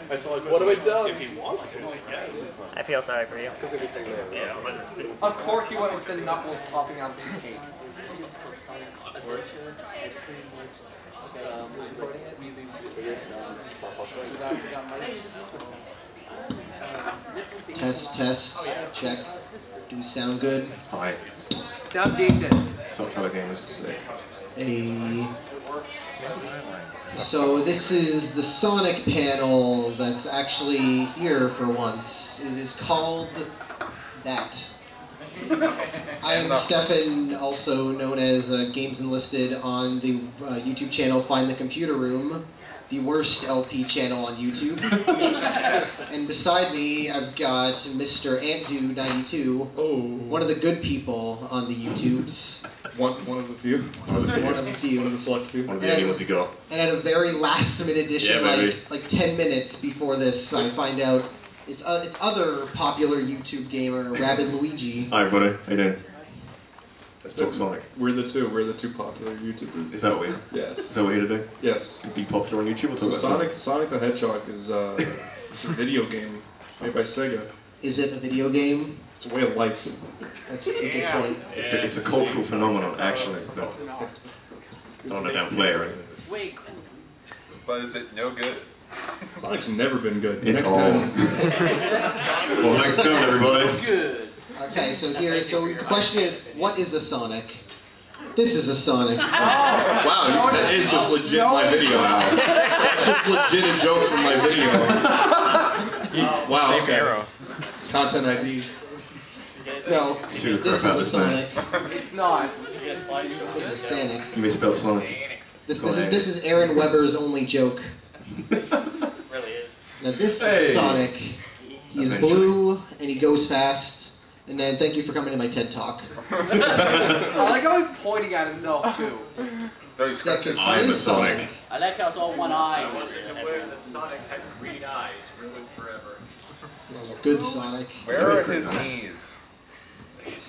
What do we do? If he wants to, I feel sorry for you. yeah. Of course you went with the knuckles popping out of the cake. Test, test, check. Do we sound good? Hi. Sound decent. Software Gamers. Hey. So this is the Sonic panel that's actually here for once. It is called that. I am Stefan, also known as Games Enlisted on the YouTube channel Find the Computer Room, the worst LP channel on YouTube. And beside me, I've got Mr. AntDude92, one of the good people on the YouTubes. One of the few. One of the few. One of the select few. One of the only ones you got. And at a very last minute edition, like 10 minutes before this, I find out it's other popular YouTube gamer, Rabid Luigi. Hi everybody, how you doing? Let's talk Sonic. We're the two popular YouTubers. Is that what we? Yes. Is that what we're here to do? Yes. Be popular on YouTube or So talk about Sonic the Hedgehog is it's a video game made by Sega. Is it a video game? It's a way of life. That's a good point. It's a cultural phenomenon, actually. No. Don't want to downplay or anything. Wait. But is it no good? Sonic's never been good. It's all. Well, thanks for coming, everybody. Good. Okay, so the question is, what is a Sonic? This is a Sonic. Wow, that is just legit my video. That's just legit a joke from my video. Wow, Same okay. arrow. Content ID. No, Soon this for is about a this man. Sonic. It's not. This is Sonic. You misspelled Sonic. This is Aaron Weber's only joke. Really is. Now this is Sonic. He's blue and he goes fast. And then thank you for coming to my TED Talk. I like how he's pointing at himself too. No, he scratches. I'm a Sonic. I like how it's all one eye. I wasn't aware that Sonic had green eyes. Ruined forever. Good Sonic. Where are his knees?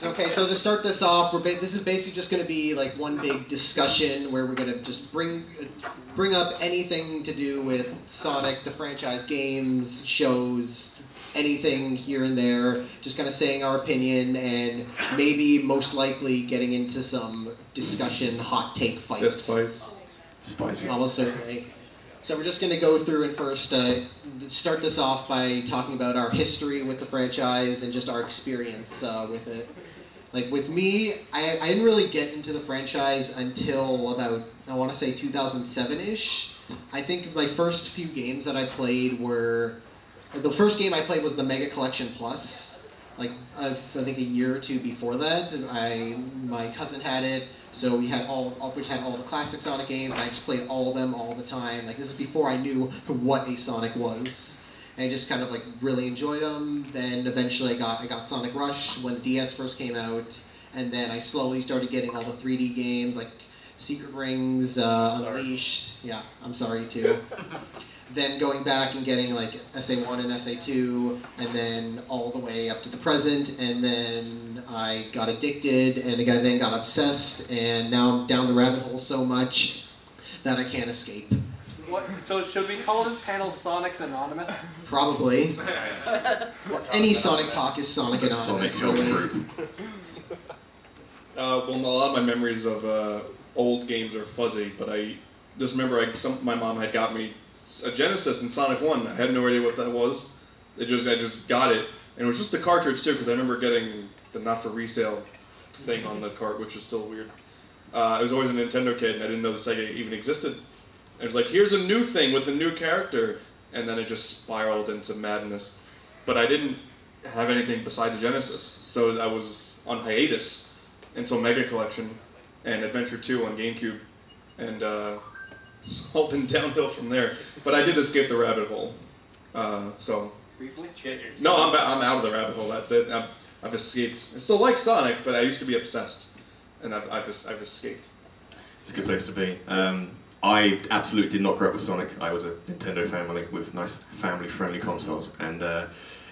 Okay, so to start this off, this is basically just going to be like one big discussion where we're going to just bring up anything to do with Sonic, the franchise, games, shows, anything here and there, just kind of saying our opinion and maybe most likely getting into some discussion, hot take fights. Just fights. Spicy. Almost certainly. So we're just going to go through and first start this off by talking about our history with the franchise and just our experience with it. Like with me, I didn't really get into the franchise until about, I want to say 2007-ish. I think my first few games that I played were, the first game I played was the Mega Collection Plus. Like I think a year or two before that, my cousin had it, so we had which had all the classic Sonic games. I just played all of them all the time. Like this is before I knew what a Sonic was, and I just kind of like really enjoyed them. Then eventually I got Sonic Rush when the DS first came out, and then I slowly started getting all the 3D games like Secret Rings, Unleashed. Yeah, I'm sorry too. Then going back and getting like SA1 and SA2, and then all the way up to the present, and then I got addicted, and then got obsessed, and now I'm down the rabbit hole so much that I can't escape. What? So should we call this panel Sonic's Anonymous? Probably. Any Sonic talk is Sonic Anonymous. Sonic Really. group. Well, a lot of my memories of old games are fuzzy, but I just remember my mom had got me a Genesis and Sonic 1. I had no idea what that was. I just got it, and it was just the cartridge too, because I remember getting the not for resale thing on the cart, which was still weird. I was always a Nintendo kid, and I didn't know the Sega even existed. It was like, here's a new thing with a new character, and then it just spiraled into madness. But I didn't have anything besides the Genesis, so I was on hiatus until Mega Collection and Adventure 2 on GameCube, and it's all been downhill from there. But I did escape the rabbit hole. So Briefly? no, I'm out of the rabbit hole. That's it. I've escaped. I still like Sonic, but I used to be obsessed, and I've escaped. It's a good place to be. I absolutely did not grow up with Sonic. I was a Nintendo family with nice family-friendly consoles, and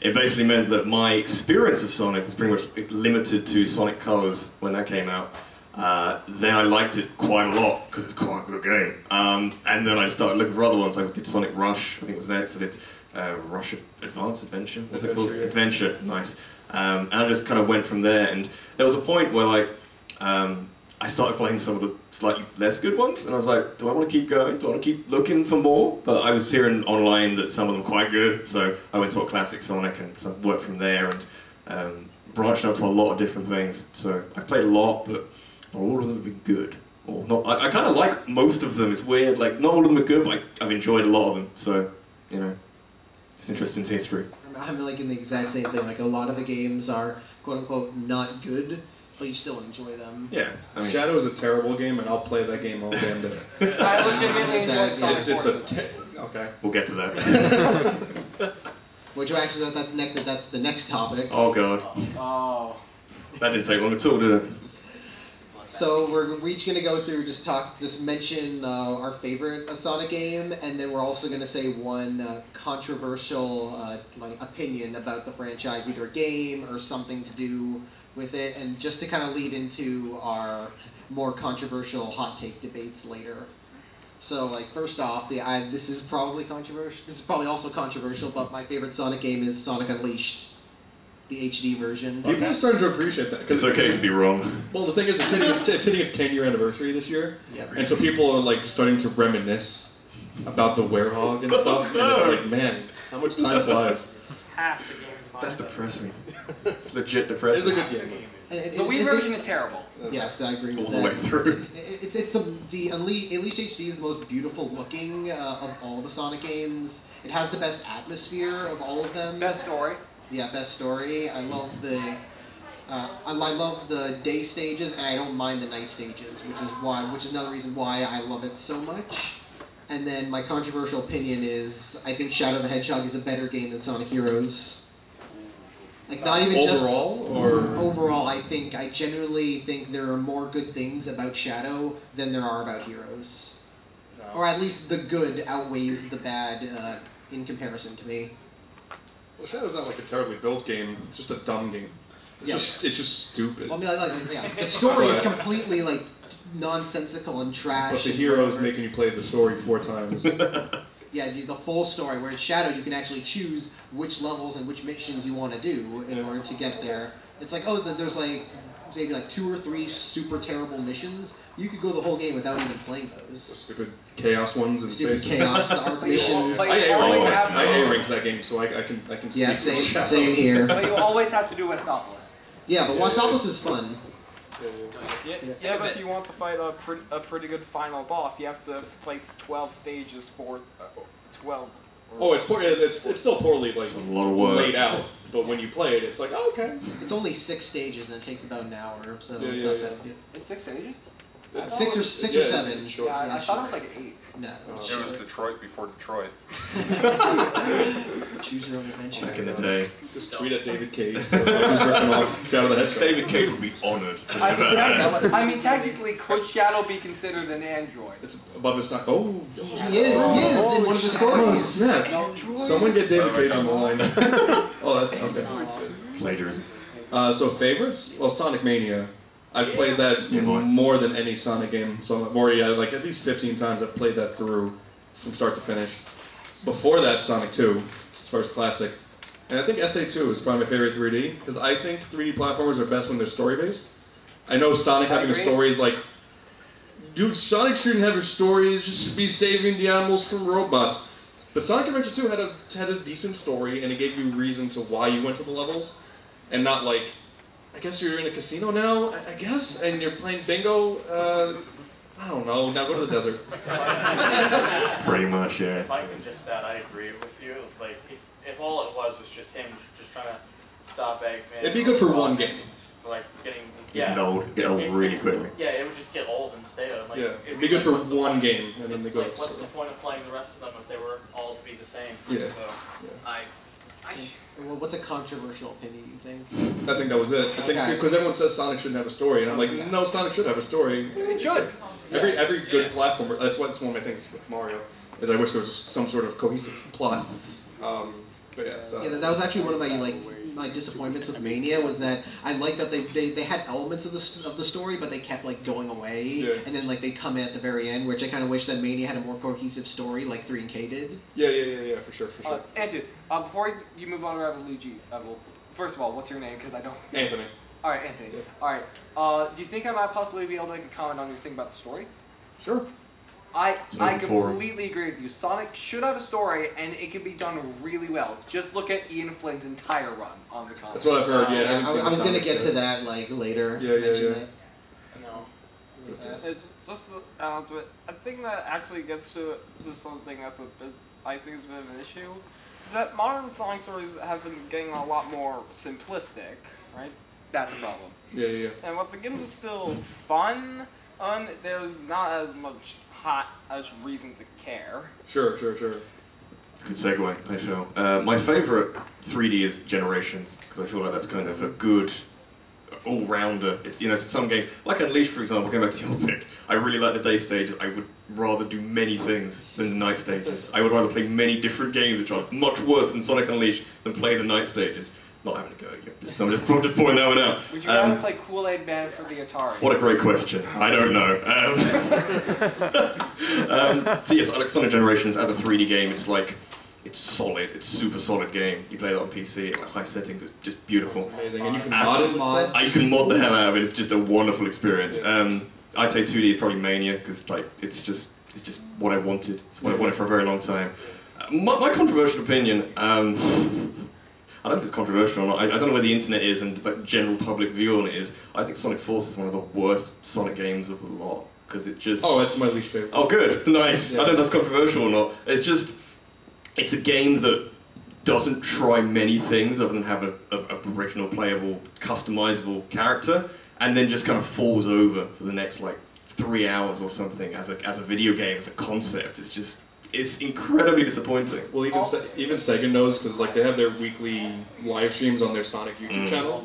it basically meant that my experience of Sonic was pretty much limited to Sonic Colors when that came out. Then I liked it quite a lot because it's quite a good game. And then I started looking for other ones. I did Sonic Rush, I think it was next. I did Rush Advanced Adventure. What's it called? Adventure, yeah. Adventure, nice. And I just kind of went from there. And there was a point where like I started playing some of the slightly less good ones, and I was like, do I want to keep going? Do I want to keep looking for more? But I was hearing online that some of them were quite good, so I went to a Classic Sonic and so worked from there and branched out to a lot of different things. So I've played a lot, but not all of them have been good. Or not. I kind of like most of them. It's weird. Like not all of them are good, but I've enjoyed a lot of them. So you know, it's interesting history. I'm like in the exact same thing. Like a lot of the games are quote unquote not good, but you still enjoy them. Yeah, I mean, Shadow is a terrible game, and I'll play that game all damn day. I legitimately enjoyed Sonic It's Forces. okay. we'll get to that. Which actually that's the next topic. Oh god, Oh. that didn't take long at all, did it? So we're each gonna go through, just mention our favorite Sonic game, and then we're also gonna say one controversial like opinion about the franchise, either a game or something to do with it, and just to kind of lead into our more controversial hot take debates later. So like first off, this is probably controversial. This is probably also controversial, but my favorite Sonic game is Sonic Unleashed, the HD version. People are starting to appreciate that. It's okay to be wrong. Well, the thing is, it's hitting its 10-year anniversary this year, Yeah. and so people are like starting to reminisce about the Werehog and stuff, and it's like, man, how much time flies. Half the game is fine. That's depressing. It's legit It's depressing. a good game. And The Wii version is terrible. Yes, I agree with All that. the way through. It's the Unleashed HD is the most beautiful looking of all the Sonic games. It has the best atmosphere of all of them. Best story. Yeah, best story. I love the I love the day stages, and I don't mind the night stages, which is another reason why I love it so much. And then my controversial opinion is I think Shadow the Hedgehog is a better game than Sonic Heroes. Like not even Overall, or overall, I genuinely think there are more good things about Shadow than there are about Heroes. Or at least the good outweighs the bad in comparison to me. well, Shadow's not like a terribly built game. It's just a dumb game. It's just stupid. Well, I mean, yeah, the story is completely like nonsensical and trash. But the and hero's whatever. making you play the story 4 times. Yeah, the full story. Where in Shadow, you can actually choose which levels and which missions you want to do in order to get there. It's like, oh, there's like maybe like 2 or 3 super terrible missions. You could go the whole game without even playing those. Stupid chaos ones in Stupid space. chaos, the arc missions. But I you always have to- A-ranked that game, so I can Yeah, speak for Shadow. same here. But you always have to do Westnopolis. Yeah, but Wastopolis is fun. Yeah, but if you want to fight a pretty good final boss, you have to place 12 stages for 12. Oh, it's still poorly like a lot of work. laid out, but when you play it, it's like, oh, okay. It's only 6 stages and it takes about an hour, so Yeah, it's yeah, not yeah. that good. It's 6 stages? Six or 7. Sure. Yeah, I Yeah, thought it sure. was like 8. No. It was Detroit before Detroit. Choose your own adventure. Back in the day. Just tweet at David Cage. He's ripping off Shadow the Hedgehog. David Cage would be honoured. I mean, technically, could Shadow be considered an android? It's above his stock. Oh, He is in one of the oh, stories. snap. Someone get David Cage on the line. Oh, that's okay. Plagiarism. So favorites? Well, Sonic Mania. I've played that Yeah, boy. more than any Sonic game. So I've already, like at least 15 times I've played that through from start to finish. Before that, Sonic 2, as far as classic. And I think SA2 is probably my favorite 3D, because I think 3D platformers are best when they're story-based. I know Sonic having a agree. story is like, dude, Sonic shouldn't have a story, it should be saving the animals from robots. But Sonic Adventure 2 had a decent story, and it gave you reason to why you went to the levels, and not like, I guess you're in a casino now, I guess, and you're playing bingo, I don't know, now go to the desert. Pretty much, yeah. If I can just add, I agree with you. It's like, if all it was just him just trying to stop Eggman. It'd be good for one game. Like getting, Getting old really quickly. Yeah, it would just get old and stale. Like, Yeah, it'd it'd be good for what's the one point? game, and then they It's go like, to what's the point of playing the rest of them if they were all to be the same? Yeah. So, Well, what's a controversial opinion, you think? I think that was it. I think Okay. because everyone says Sonic shouldn't have a story, and I'm like, Yeah. no, Sonic should have a story. It should. Every good platformer. That's one of my things with Mario. Is I wish there was some sort of cohesive plot. But yeah, so. Yeah, that was actually one of my like my disappointments with Mania was that I liked that they had elements of the story, but they kept like going away, and then like they come in at the very end, which I kind of wish that Mania had a more cohesive story, like 3 and K did. Yeah, for sure. Andrew, before you move on to Revolugi, well, first of all, what's your name? Because I don't. Anthony. All right, Anthony. Yeah. All right. Do you think I might possibly be able to make a comment on your thing about the story? Sure. I completely agree with you. Sonic should have a story, and it can be done really well. Just look at Ian Flynn's entire run on the comic. That's what I've heard. Yeah, I was gonna get to that like later. Yeah. No. It's just the balance of it. I think that actually gets to something that's I think is a bit of an issue. Is that modern Sonic stories have been getting a lot more simplistic, right? That's a problem. Yeah. And what the games are still fun, there's not as much as reason to care. Sure. It's a good segue, I feel. My favourite 3D is Generations, because I feel like that's kind of a good all-rounder. It's, some games, like Unleashed, for example, going back to your pick, I really like the day stages. I would rather do many things than the night stages. I would rather play many different games, which are much worse than Sonic Unleashed, than play the night stages. Not having to go, so I'm just pointing that one out. Would you rather play Kool-Aid Man for the Atari? What a great question. I don't know. So yes, I like Sonic Generations as a 3D game. It's solid. It's a super solid game. You play it on PC at high settings. It's just beautiful. It's amazing. And you can mod it. You can mod the hell out of it. It's just a wonderful experience. I'd say 2D is probably Mania because it's just what I wanted. It's what I wanted for a very long time. My controversial opinion. I don't know if it's controversial or not. I don't know where the internet is and the general public view on it is. I think Sonic Force is one of the worst Sonic games of the lot because it just. Oh, it's my least favorite. Oh, good, nice. Yeah. I don't know if that's controversial or not. It's a game that doesn't try many things other than have a original, playable, customizable character, and then just kind of falls over for the next 3 hours or something as a video game, as a concept. It's incredibly disappointing. Well, even Sega knows because they have their weekly live streams on their Sonic YouTube channel.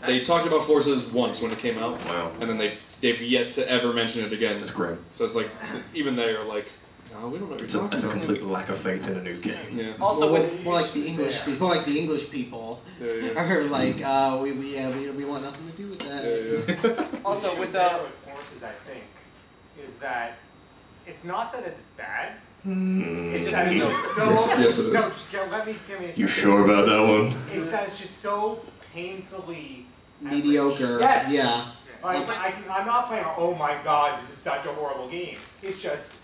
They talked about Forces once when it came out, and then they've yet to ever mention it again. That's great. So it's even they are like, no, we don't know what you're talking about. It's a complete lack of faith in a new game. Yeah. Also, more like the English people are like, we want nothing to do with that. Yeah. Also, with Forces, I think, is that it's not that it's bad. It's that it's just so. Yes, it is. No, give me a second. You sure about that one? It's that it's just so painfully mediocre. Yes. Yeah. I'm not playing. Oh my God, this is such a horrible game. It's just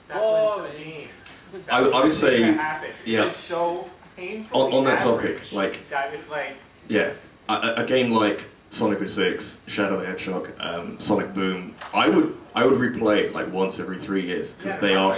that was a game. I would say, yeah. It's so painfully on that average topic, that it's yes, a game like Sonic 06, Shadow the Hedgehog, Sonic Boom, I would replay it once every 3 years because they are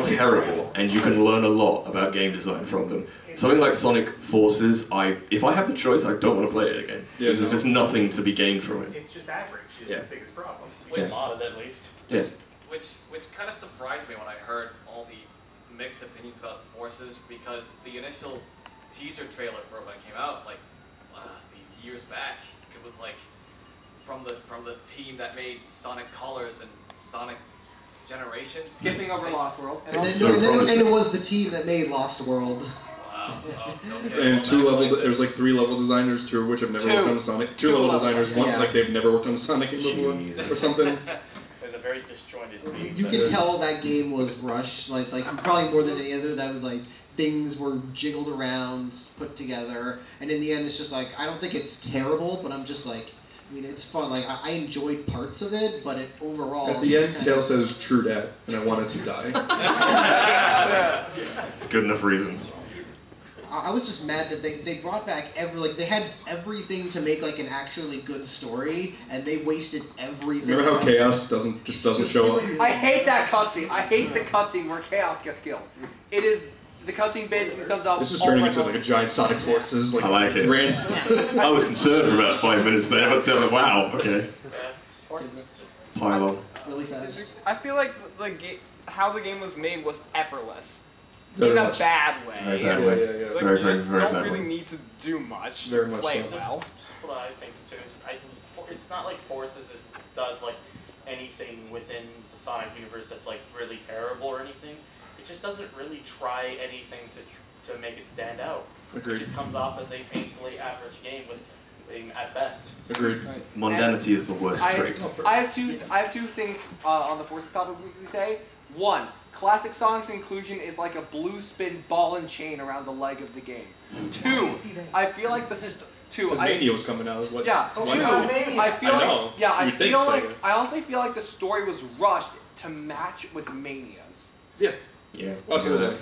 terrible and you can learn a lot about game design from them. Something like Sonic Forces, if I have the choice, I don't want to play it again because there's just nothing to be gained from it. It's just average. Is the biggest problem. Which modded at least. Yes. Which kind of surprised me when I heard all the mixed opinions about Forces because the initial teaser trailer for it when it came out, years back, it was from the team that made Sonic Colors and Sonic Generations. Skipping over Lost World. And it was the team that made Lost World. Wow. Oh, okay. And there's 3 level designers, 2 of which have never worked on Sonic. 2 level designers, one they've never worked on a Sonic game before or something. There's a very disjointed team. You can tell that game was rushed, probably more than any other. That was things were jiggled around, put together, and in the end, it's just I don't think it's terrible, but I'm just it's fun. I enjoyed parts of it, but overall. At the end, Tails says "True Dat," and I wanted to die. It's good enough reason. I was just mad that they brought back they had everything to make an actually good story, and they wasted everything. Remember how Chaos doesn't show up? I hate that cutscene. I hate the cutscene where Chaos gets killed. It is. The cutscene basically sums up. This is turning into a giant Sonic Forces. I like it. I was concerned for about 5 minutes there, but wow, okay. Pile on. Really fast. I feel like how the game was made was effortless. Very in a much. bad way. Very bad way. Yeah. Very, you very, just very don't bad really way. need to do much Very to much play so. it well. Just what I think too is it's not like Forces does anything within the Sonic universe that's really terrible or anything. It just doesn't really try anything to to make it stand out. Agreed. It just comes off as a painfully average game with at best. Agreed. Mundanity is the worst trait. I have two things on the Forces topic we say. One, classic Sonic's inclusion is like a blue spin ball and chain around the leg of the game. Two, I feel like this is Because Mania was coming out. What? Yeah. Two, I feel like I honestly feel like the story was rushed to match with Mania's. Yeah. Yeah. Absolutely.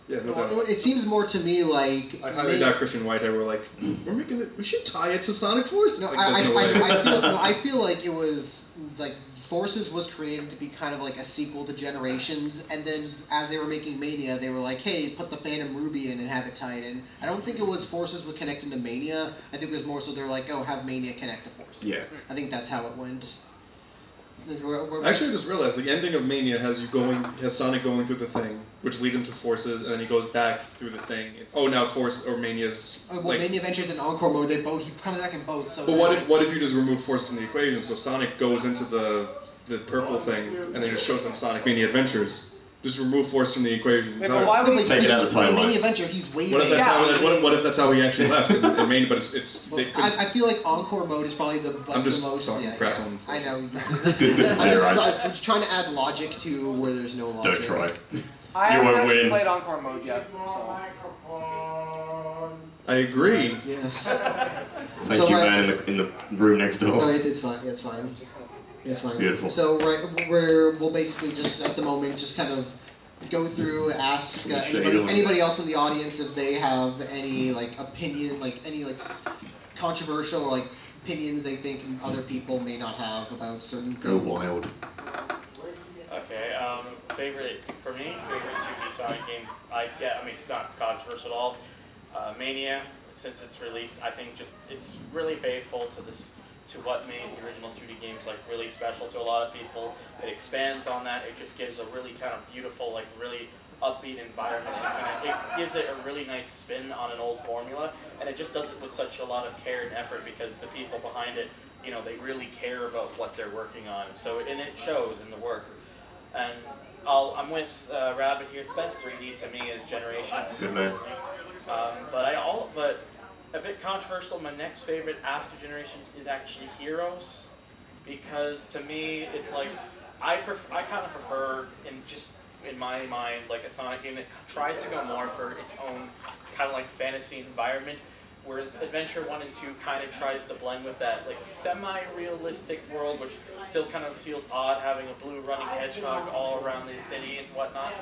Yeah, no doubt. Well, it seems more to me like I highly doubt Christian Whitehead were like, we're making it. We should tie it to Sonic Force. No, like, I feel like it was like Forces was created to be kind of like a sequel to Generations, and then as they were making Mania, they were like, hey, put the Phantom Ruby in and have it tied in. I don't think it was Forces would connect into Mania. I think it was more so they're like, oh, have Mania connect to Forces. Yeah. I think that's how it went. Actually, I just realized the ending of Mania has Sonic going through the thing, which leads him to Forces, and then he goes back through the thing. Now Force or Mania's. Mania Adventures in Encore mode, he comes back in both. So. But what if you just remove Force from the equation? So Sonic goes into the purple thing, and then just shows them Sonic Mania Adventures. Just remove Force from the equation. Wait, but why would they take it out of the timeline? Mania Adventure, he's waving. What if that's how he actually left in Mania? But I feel like Encore mode is probably the most. Talking crap on I know. I'm just trying to add logic to where there's no logic. Don't try. I haven't actually played Encore mode yet, so. I agree. Yes. Thank you, man, in the room next door. No, it's fine. It's fine. It's fine. Beautiful. So we'll basically just at the moment just kind of go through, ask anybody else in the audience if they have any like opinion, like any like controversial like opinions they think other people may not have about certain things. Go wild. Okay, favorite 2D Sonic game, I mean, it's not controversial at all. Mania, since it's released, I think it's really faithful to what made the original 2D games like really special to a lot of people. It expands on that. It just gives a really kind of beautiful, like really upbeat environment, and it gives it a really nice spin on an old formula, and it just does it with such a lot of care and effort because the people behind it, you know, they really care about what they're working on. So, and it shows in the work. And I'm with Rabbit here. The best 3D to me is Generations. Good man. But a bit controversial, my next favorite after Generations is actually Heroes, because to me it's like I kind of prefer in my mind like a Sonic game that tries to go more for its own kind of like fantasy environment, whereas Adventure 1 and 2 kind of tries to blend with that like semi-realistic world, which still kind of feels odd having a blue running hedgehog all around the city and whatnot.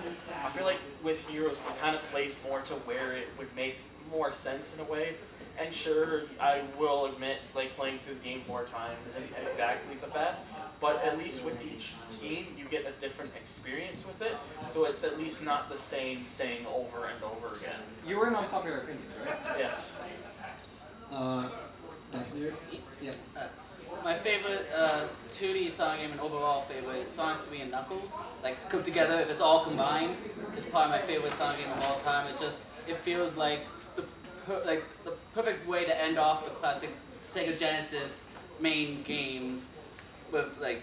I feel like with Heroes it kind of plays more to where it would make more sense in a way. And sure, I will admit, like playing through the game 4 times isn't exactly the best, but at least with each team, you get a different experience with it, so it's at least not the same thing over and over again. You were in Unpopular Opinions, right? Yes. Back there? Yep. My favorite 2D Sonic game and overall favorite is Sonic 3 and Knuckles. Like, to come together, if it's all combined, it's probably my favorite Sonic game of all time. It feels like the perfect way to end off the classic Sega Genesis main games with like,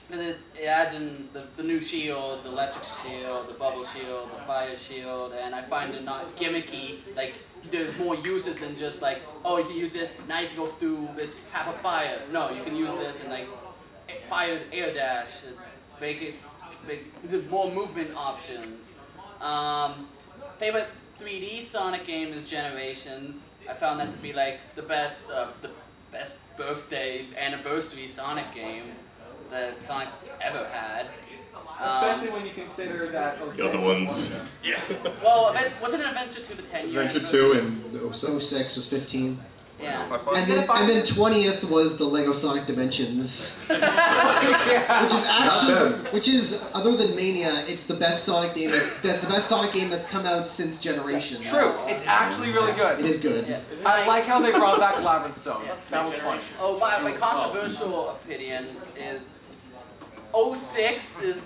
because it adds in the new shields, the electric shield, the bubble shield, the fire shield, and I find it not gimmicky. Like, there's more uses than just like, oh, you can use this, now you can go through this path of fire. No, you can use this and like fire air dash, make more movement options. Favorite 3D Sonic game is Generations. I found that to be like the best birthday anniversary Sonic game that Sonic's ever had. Especially when you consider that. The other ones. Yeah. Well, wasn't it Adventure 2 the 10-year? Adventure 2 in 06 was 15. Yeah. And then 20th was the Lego Sonic Dimensions, which is other than Mania, it's the best Sonic game. That's the best Sonic game that's come out since Generations. True, it's actually really good. It is good. Yeah. I like how they brought back Labyrinth Zone. That was fun. Oh, my controversial opinion is 06 is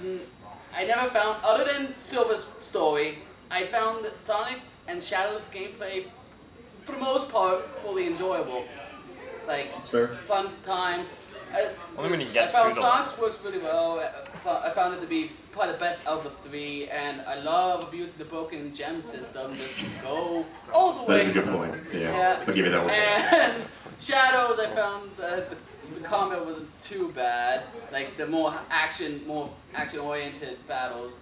I never found, other than Silver's story, I found that Sonic's and Shadow's gameplay, for the most part, fully enjoyable. Like, fun time. I found Sonic's works really well. I found it to be probably the best out of the three, and I love abusing the broken gem system. Just go all the way. That's a good point. Yeah, I'll give you that one. And Shadows, I found that the combat wasn't too bad. Like the more action-oriented battles.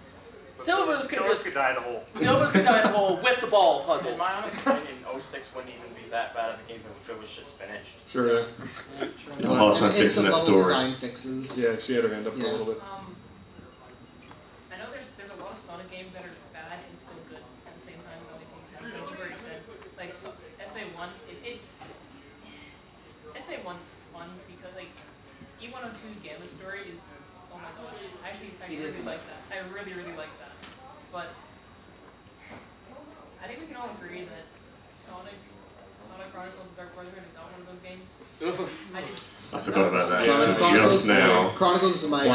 Silvers could die in a hole. Silvers could die in a hole with the ball puzzle. In my honest opinion, 06 wouldn't even be that bad of a game if it was just finished. Sure, yeah. A hard time fixing that story. Design fixes. Yeah, she had her hand up for a little bit. I know there's a lot of Sonic games that are bad and still good at the same time. It only takes sense. Like you've already said, like so, SA1, SA1's fun because like E102 Gamma Story is, oh my gosh, I really like that. I really like that. But I think we can all agree that Sonic Chronicles of Dark Brotherhood is not one of those games. I forgot about that Chronicles, just now. Chronicles is my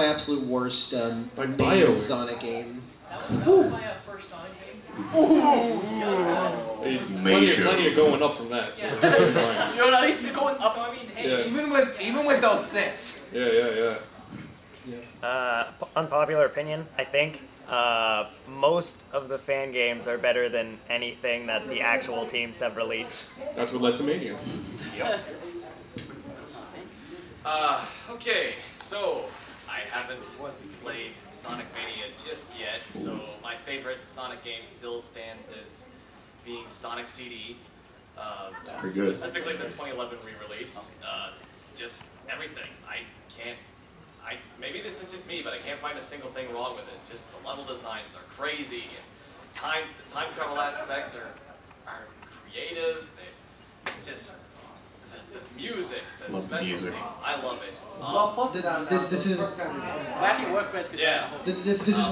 absolute worst main Sonic game. That was my first Sonic game. It's plenty of going up from that. So yeah. You're at least going up. So I mean, hey, even with those 6. Yeah. Unpopular opinion, I think. Most of the fan games are better than anything that the actual teams have released. That's what led to Mania. Yep. Okay, so I haven't played Sonic Mania just yet, so my favorite Sonic game still stands as being Sonic CD. Pretty good. Specifically the 2011 re-release. It's just everything. Maybe this is just me, but I can't find a single thing wrong with it. Just the level designs are crazy. The time travel aspects are creative. The music, the special things, I love it. This is Wacky Workbench could this is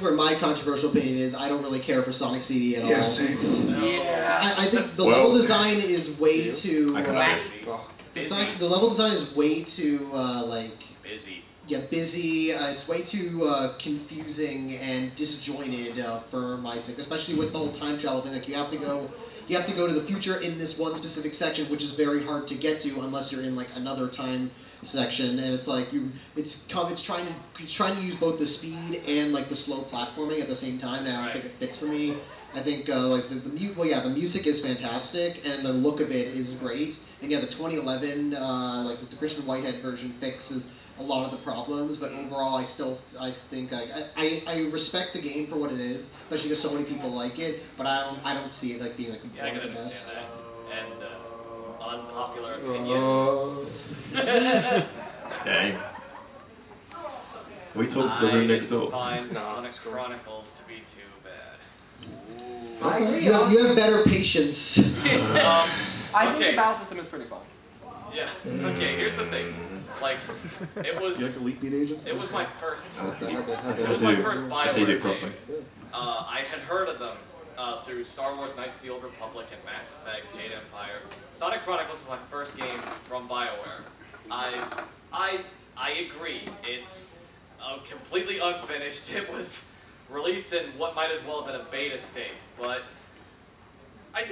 where my controversial opinion is. I don't really care for Sonic CD at all. Same. Yeah. I think the level design is way too the level design is way too busy. Yeah, busy. It's way too confusing and disjointed for my sake, especially with the whole time travel thing. Like you have to go to the future in this one specific section, which is very hard to get to unless you're in like another time section. And it's like it's trying to use both the speed and like the slow platforming at the same time. And I don't think it fits for me. I think like the music is fantastic and the look of it is great. And yeah, the 2011 like the Christian Whitehead version fixes a lot of the problems, but overall I think I respect the game for what it is, especially because so many people like it, but I don't see it like being like one of the best. And unpopular opinion. Dang. We talked to the room next door. I find Sonic Chronicles to be too bad. I agree. You have better patience. I think the battle system is pretty fun. Yeah. Okay. Here's the thing. Like, it was. You like the Leak Beat agents? It was my first. It was my first BioWare properly. game. I had heard of them through Star Wars: Knights of the Old Republic and Mass Effect: Jade Empire. Sonic Chronicles was my first game from BioWare. I agree. It's completely unfinished. It was released in what might as well have been a beta state, but I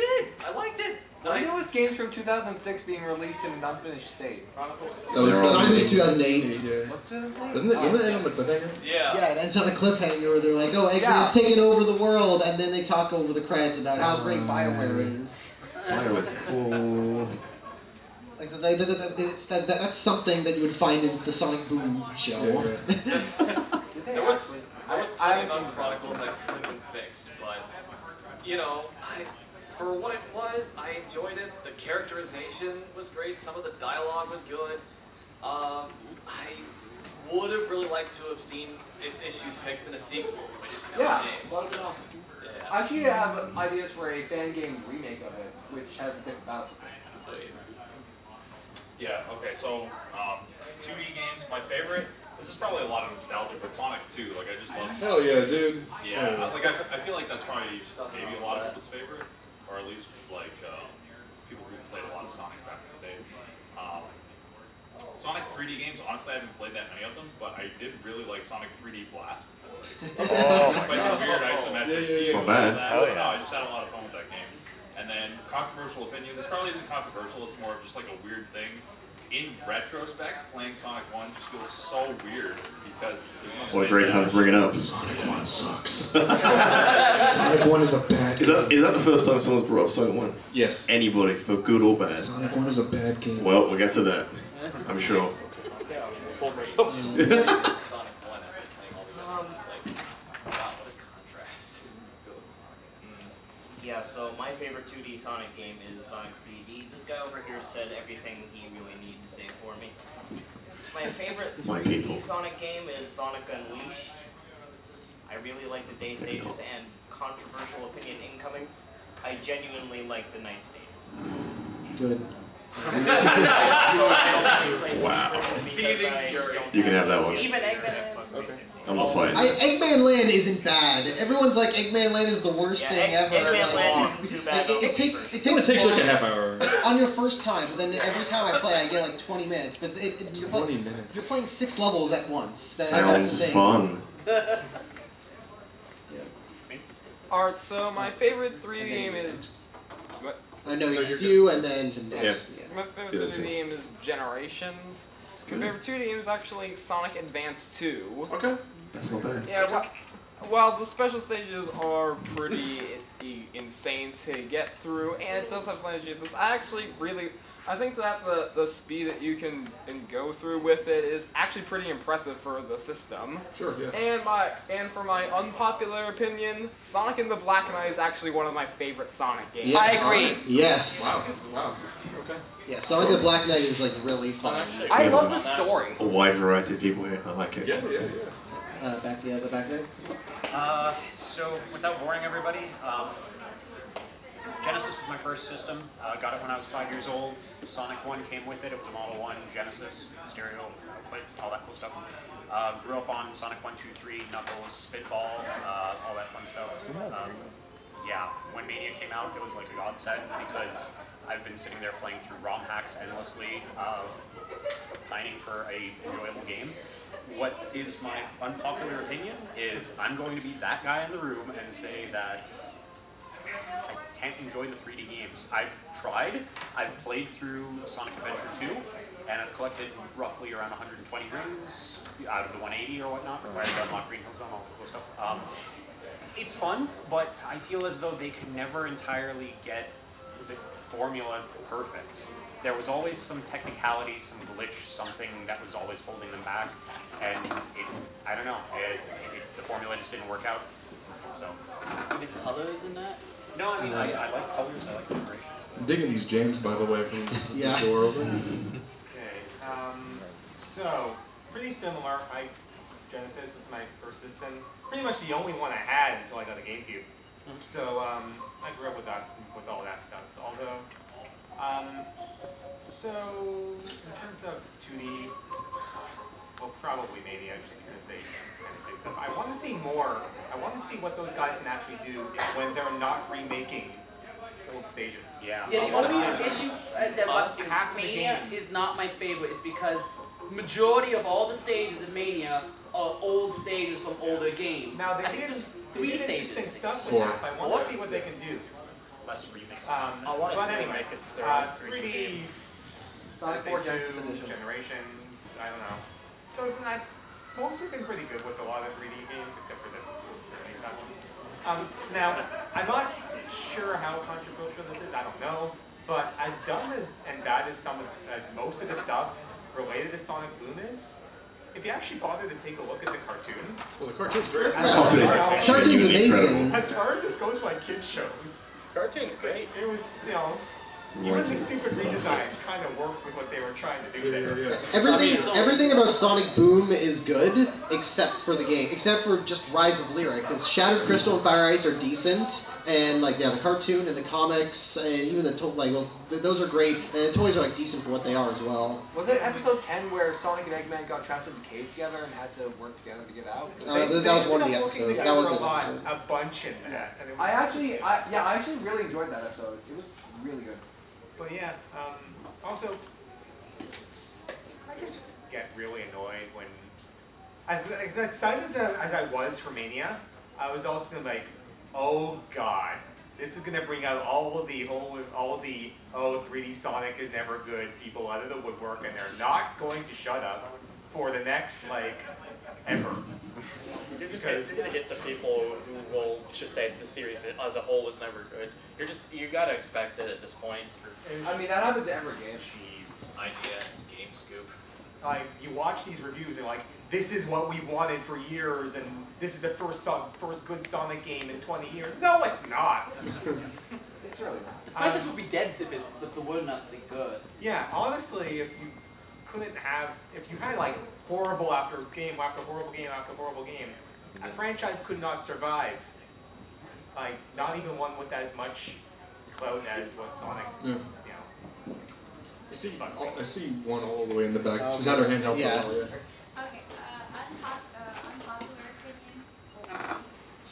liked it. What are those games from 2006 being released in an unfinished state? Chronicles 2008. What's 2008? Isn't it end on a cliffhanger? Yeah. Yeah, it ends on a cliffhanger where they're like, oh, Eggman's taking over the world, and then they talk over the credits about how great BioWare is. BioWare's cool. Like that's something that you would find in the Sonic Boom show. There was plenty of Chronicles that could have been fixed, but you know, for what it was, I enjoyed it. The characterization was great. Some of the dialogue was good. I would have really liked to have seen its issues fixed in a sequel, which that would have been awesome. Yeah. Actually, I have ideas for a fan game remake of it, which has a different battle system. Yeah, okay, so 2D games, my favorite. This is probably a lot of nostalgia, but Sonic 2, like I just love Sonic. Hell yeah, dude. Yeah, like I feel like that's probably maybe a lot of people's favorite, or at least like people who played a lot of Sonic back in the day. Sonic 3D games, honestly, I haven't played that many of them, but I did really like Sonic 3D Blast. Despite the weird isometric view and all that. No, I just had a lot of fun with that game. And then, controversial opinion, this probably isn't controversial, it's more of just like a weird thing. in retrospect, playing Sonic 1 just feels so weird because there's no. What a great time to bring it up. Sonic 1 sucks. Sonic 1 is a bad game. Is that the first time someone's brought up Sonic 1? Yes. Anybody, for good or bad? Sonic 1 is a bad game. Well, we'll get to that. I'm sure. Yeah, hold myself. Sonic 1 after playing all the others, it's like, wow, what a contrast. Yeah, so my favorite 2D Sonic game is Sonic CD. This guy over here said everything he really needed to say for me. My favorite 3D Sonic game is Sonic Unleashed. I really like the day stages and controversial opinion incoming. I genuinely like the night stages. Good. Wow. You can have that one. Even Eggman. Okay. I'm not fighting. Eggman Land isn't bad. Everyone's like, Eggman Land is the worst thing ever. Eggman Land isn't too bad. It takes like a half hour. on your first time, but then every time I play, I get like 20 minutes. But you're playing 6 levels at once. Sounds fun. Alright, so my favorite 3D game is... What? I know you, and then next. Yeah. My favorite 3D game is Generations. My favorite 2D game is actually Sonic Advance 2. Okay. That's not bad. Yeah, well, the special stages are pretty insane to get through, and it does have plenty of achievements. I think that the speed that you can go through with it is actually pretty impressive for the system. Sure, yeah. And for my unpopular opinion, Sonic and the Black Knight is actually one of my favorite Sonic games. Yes. I agree. Yes. Wow. Okay. Yeah, Sonic the Black Knight is like really fun. I love the story. A wide variety of people here. I like it. Yeah. Back to the back there. So without boring everybody, Genesis was my first system. Got it when I was 5 years old. The Sonic 1 came with it. It was a Model 1 Genesis, stereo output, all that cool stuff. Grew up on Sonic 1, 2, 3, Knuckles, Spitball, all that fun stuff. Yeah, when Mania came out, it was like a godsend because I've been sitting there playing through ROM hacks endlessly, pining for a enjoyable game. What is my unpopular opinion is I'm going to be that guy in the room and say that I can't enjoy the 3D games. I've tried. I've played through Sonic Adventure 2, and I've collected roughly around 120 rings out of the 180 or whatnot, required to unlock Green Hill Zone, all the cool stuff. It's fun, but I feel as though they could never entirely get the formula perfect. There was always some technicality, some glitch, something that was always holding them back, and I don't know, the formula just didn't work out. So. The colors in that? No, I mean, I like colors, I like decoration. I'm digging these James, by the way, from the door over. Okay, so, pretty similar. Genesis was my first system. Pretty much the only one I had until I got a GameCube. So, I grew up with all that stuff. Although, so, in terms of 2D, well, probably Mania, just because they kind of did stuff. I want to see more. I want to see what those guys can actually do when they're not remaking old stages. Yeah, the only issue that Mania is not my favorite is because majority of all the stages in Mania are old stages from older games. Now, they did interesting stuff with that. I want to see what they can do. Less remakes. I want to see anyway, them because they're 3D, Sonic 4 Genesis Edition. Generations, I don't know. Those are not, most have been pretty good with a lot of 3D games, except for the bad ones. Now, I'm not sure how controversial this is, I don't know, but as dumb and bad as most of the stuff related to Sonic Boom is, if you actually bother to take a look at the cartoon. Well, the cartoon's great. Cartoon's amazing. As far as this goes by kid shows, cartoon's great. It was, even the stupid redesigns kind of worked with what they were trying to do there. Everything about Sonic Boom is good, except for the game, except for just Rise of Lyric, because Shattered Crystal and Fire Ice are decent, and the cartoon and the comics, and even the those are great, and the toys are decent for what they are as well. Was it episode 10 where Sonic and Eggman got trapped in the cave together and had to work together to get out? That was one of the episodes. That was an episode. A bunch in that. And it was I actually really enjoyed that episode. It was really good. But yeah, also, I just get really annoyed when, as excited as I was for Mania, I was also like, oh god, this is gonna bring out all of the oh 3D Sonic is never good people out of the woodwork, and they're not going to shut up for the next like ever. You're just gonna get the people who will just say the series as a whole was never good. You gotta expect it at this point. I mean, that happens every game. Jeez, IGN, Game Scoop. Like you watch these reviews and like, this is what we wanted for years, and this is the first good Sonic game in 20 years. No, it's not. It's really not. The franchise would be dead if the word nothing good. Yeah, honestly, if you had like horrible after game after horrible game after horrible game, a franchise could not survive. Like, not even one with as much clout as what Sonic, Yeah. you know. I see one all the way in the back. She's had her hand out for a while, yeah. Okay, unpopular opinion.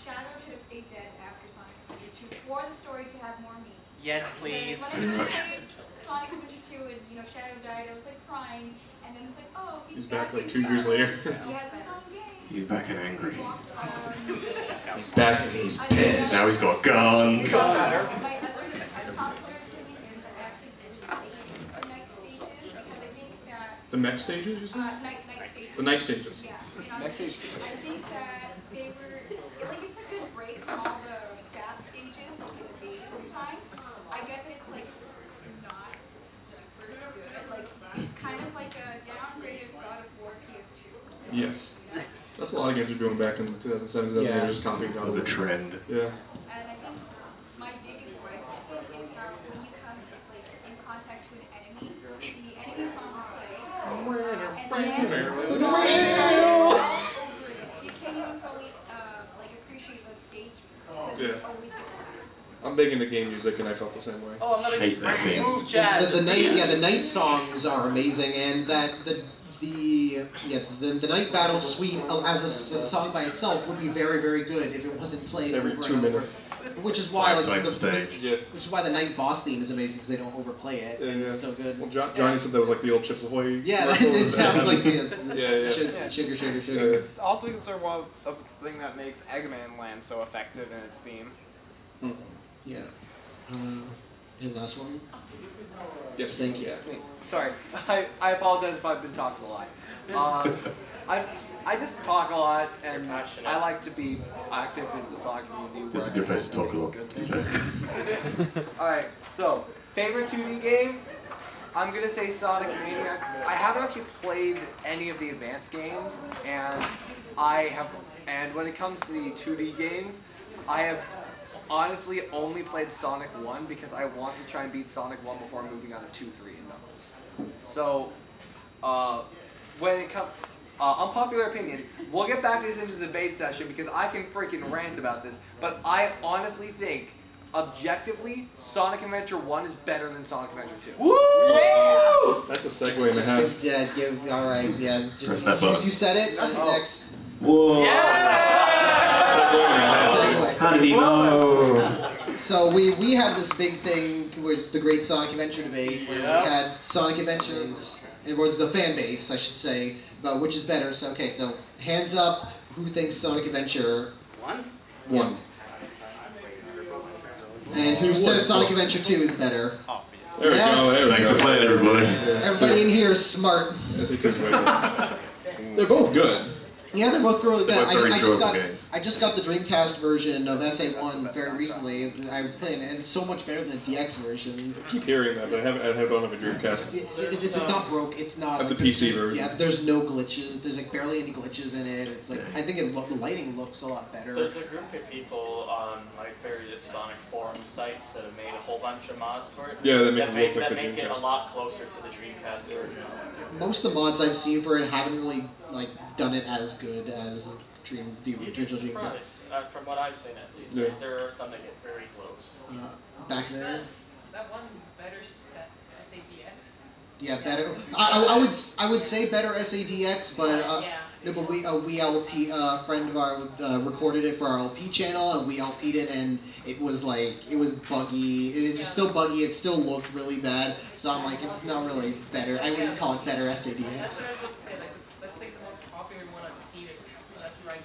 Shadow should have stayed dead after Sonic Adventure 2 for the story to have more meat. Yes, please. When I played Sonic Adventure 2 and Shadow died, I was like crying, and then it's like, oh, he's back like 2 years later. He has his own game. He's back and angry. He's back and he's pissed. Now he's got guns. My other unpopular opinion is that I actually didn't the night stages because I think that The mech stages, you said? night stages. The night stages. Yeah. Mech stages. I think that they were like it's a good break from all the fast stages like in the daytime time. I get that it's like not super good. Like it's kind of like a downgraded God of War PS2. Yes. That's a lot of games are doing back in 2007, 2008. They're just copying God of It was a War. trend. Yeah. And I think my biggest gripe with it is how when you come like in contact with an enemy, the enemy song will play, and then you can't even fully like appreciate the stage because it always gets better. I'm big into game music, and I felt the same way. Oh, I'm not Hate that game. smooth jazz. The night songs are amazing, and the night battle suite as a song by itself would be very, very good if it wasn't played Every over 2 and over. minutes. Which is why Five times stage. which is why the night boss theme is amazing because they don't overplay it. And it's so good. Well, Johnny said that was like the old Chips Ahoy. Yeah, commercial. it sounds like the yeah. Sugar. Also, we can start with a thing that makes Eggman Land so effective in its theme. Yeah. Any last one? Yes, thank you. Sorry, I apologize if I've been talking a lot. I just talk a lot, and I like to be active in the Sonic community. This is a good place to talk a lot. Alright, so, favorite 2D game? I'm gonna say Sonic Mania. I haven't actually played any of the advanced games, and when it comes to the 2D games, I have honestly only played Sonic 1 because I want to try and beat Sonic 1 before moving on to 2, 3, and Knuckles. So, when it comes, unpopular opinion, we'll get back to this in the debate session because I can freaking rant about this, but I honestly think, objectively, Sonic Adventure 1 is better than Sonic Adventure 2. Woo! Yeah! That's a segue and a half. Yeah, alright, yeah. Press that button. You said it, what's next? Whoa! Segue. How did he know? So we had this big thing with the Great Sonic Adventure debate, where we had Sonic Adventures, or the fan base, I should say, about which is better. So okay, so hands up, who thinks Sonic Adventure 1? And who says Sonic Adventure 2 is better? There we go. There we Thanks go. for playing, everybody. Everybody in here is smart. They're both good. Yeah, they're both really good. They're both very I enjoyable games. just got the Dreamcast version of SA1 very recently. I played it, and it's so much better than the DX version. I keep hearing that, but I don't have a Dreamcast. It's not broke. It's not. I have like, the PC there's- version. Yeah, there's no glitches. There's like barely any glitches in it. It's like I think the lighting looks a lot better. There's a group of people on like various Sonic forum sites that have made a whole bunch of mods for it. Yeah, they make that it look like that the make it a Dreamcast. lot closer to the Dreamcast version. Most of the mods I've seen for it haven't really like done it as good as the You'd be original Dreamcast. surprised, from what I've seen at least. Yeah. There are some that get very close. Back there. That one better set SADX. Yeah, better. I would say better SADX, but no, but we LP friend of ours recorded it for our LP channel, and we LP'd it, and it was buggy. It was still buggy. It still looked really bad. So I'm like, it's not really better. I wouldn't call it better That's SADX. what I was about to say. Like, let's take the most popular one on Steam. That's right.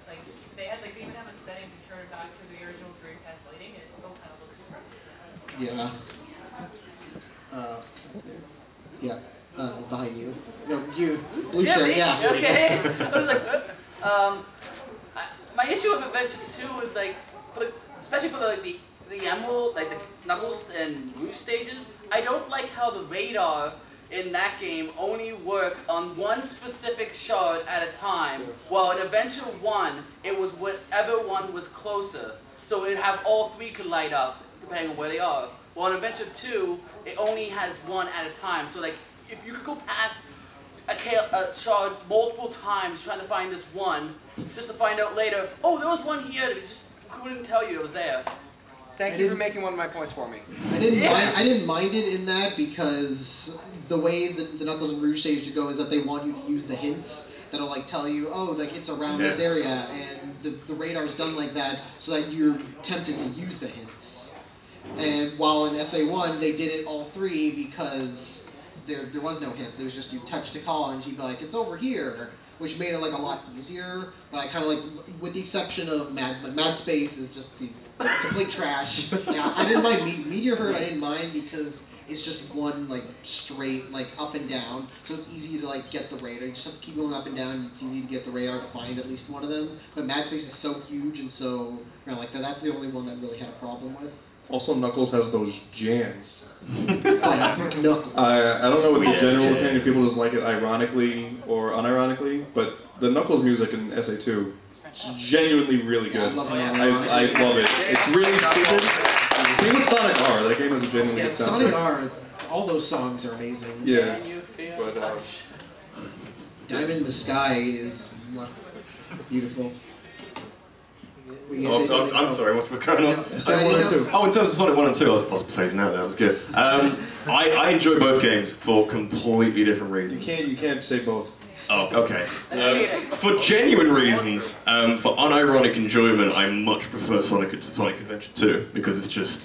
Like, they even have a setting to turn back back to the original Dreamcast lighting, and it still kind of looks. Yeah. Yeah. Behind you. No, you. Blue shirt. Me? Yeah. Okay. I was like, my issue with Adventure 2 is like, especially for the Emerald, like the Knuckles and Rouge stages, I don't like how the radar in that game only works on one specific shard at a time, while in Adventure 1, it was whatever one was closer. So it'd have all three could light up, depending on where they are. While in Adventure 2, it only has one at a time. So like, if you could go past a shard multiple times trying to find this one, just to find out later, oh, there was one here, that just couldn't tell you it was there. Thank you for making one of my points for me. I didn't mind it in that because the way the Knuckles and Rouge stage go is that they want you to use the hints that'll like tell you, oh, like it's around this area, and the radar's done like that so that you're tempted to use the hints. And while in SA1 they did it all three because there was no hints. It was just you touch the call and she'd be like, it's over here, which made it like a lot easier. But I kind of like, with the exception of Mad Space is just the complete trash. Yeah, I didn't mind Meteor Herd. I didn't mind because it's just one like straight like up and down, so it's easy to like get the radar. You just have to keep going up and down. It's easy to get the radar to find at least one of them. But Mad Space is so huge and so like that. That's the only one that really had a problem with. Also, Knuckles has those jams. Knuckles. I don't know what the general opinion of people just like it ironically or unironically, but the Knuckles music in SA2 is genuinely really good. I love it. It's really stupid. Same with Sonic R. That game is a genuinely good soundtrack. Sonic R, all those songs are amazing. Yeah. But, Diamond in the Sky is beautiful. I'm sorry, what's going on? No, Sonic 1 and 2. Oh, in terms of Sonic 1 and 2, I was phasing out there, that was good. I enjoy both games for completely different reasons. You can't say both. Oh, okay. For genuine reasons, for unironic enjoyment, I much prefer Sonic Adventure 2 because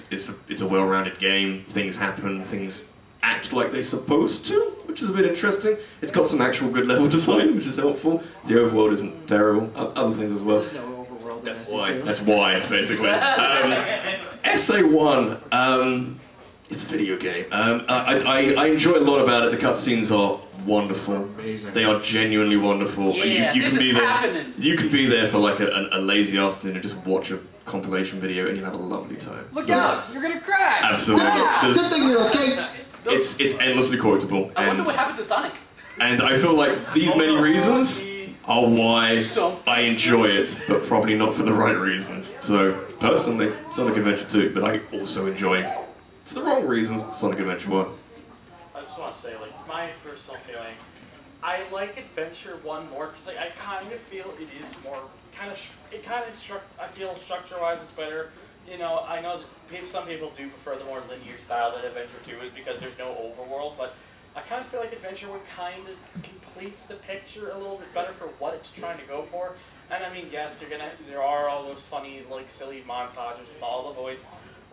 it's a well-rounded game. Things happen, things act like they're supposed to, which is a bit interesting. It's got some actual good level design, which is helpful. The overworld isn't terrible. Other things as well. There's no overworld. That's why, basically. SA1, it's a video game. I enjoy a lot about it. The cutscenes are wonderful. Amazing. They are genuinely wonderful. Yeah, you can this be is there. happening. You can be there for like a lazy afternoon and just watch a compilation video, and you have a lovely time. Look out! You're gonna crash! Absolutely. Ah, good thing you're okay. It's endlessly quotable. I wonder what happened to Sonic. And I feel like these many reasons are why I enjoy it, but probably not for the right reasons. So, personally, Sonic Adventure 2, but I also enjoy, for the wrong reasons, Sonic Adventure 1. I just want to say, like, my personal feeling, I like Adventure 1 more, because like, I kind of feel it is more, I feel structure-wise it's better. You know, I know that some people do prefer the more linear style that Adventure 2 is because there's no overworld, but I kind of feel like Adventure 1 kind of completes the picture a little bit better for what it's trying to go for. And I mean, yes, there are all those funny, like, silly montages with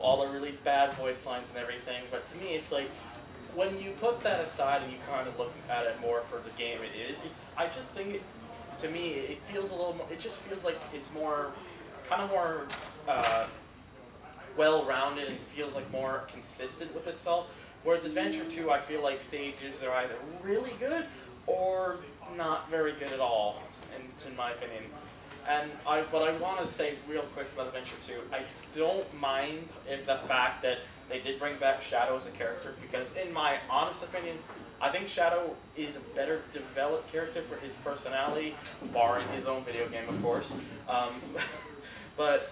all the really bad voice lines and everything, but to me it's like, when you put that aside and you kind of look at it more for the game it is, I just think, to me, it feels a little more, it just feels like it's more, kind of more, well-rounded and feels like more consistent with itself. Whereas Adventure 2, I feel like stages are either really good or not very good at all, in my opinion. And what I want to say real quick about Adventure 2, I don't mind the fact that they did bring back Shadow as a character, because in my honest opinion, I think Shadow is a better developed character for his personality, barring his own video game, of course. But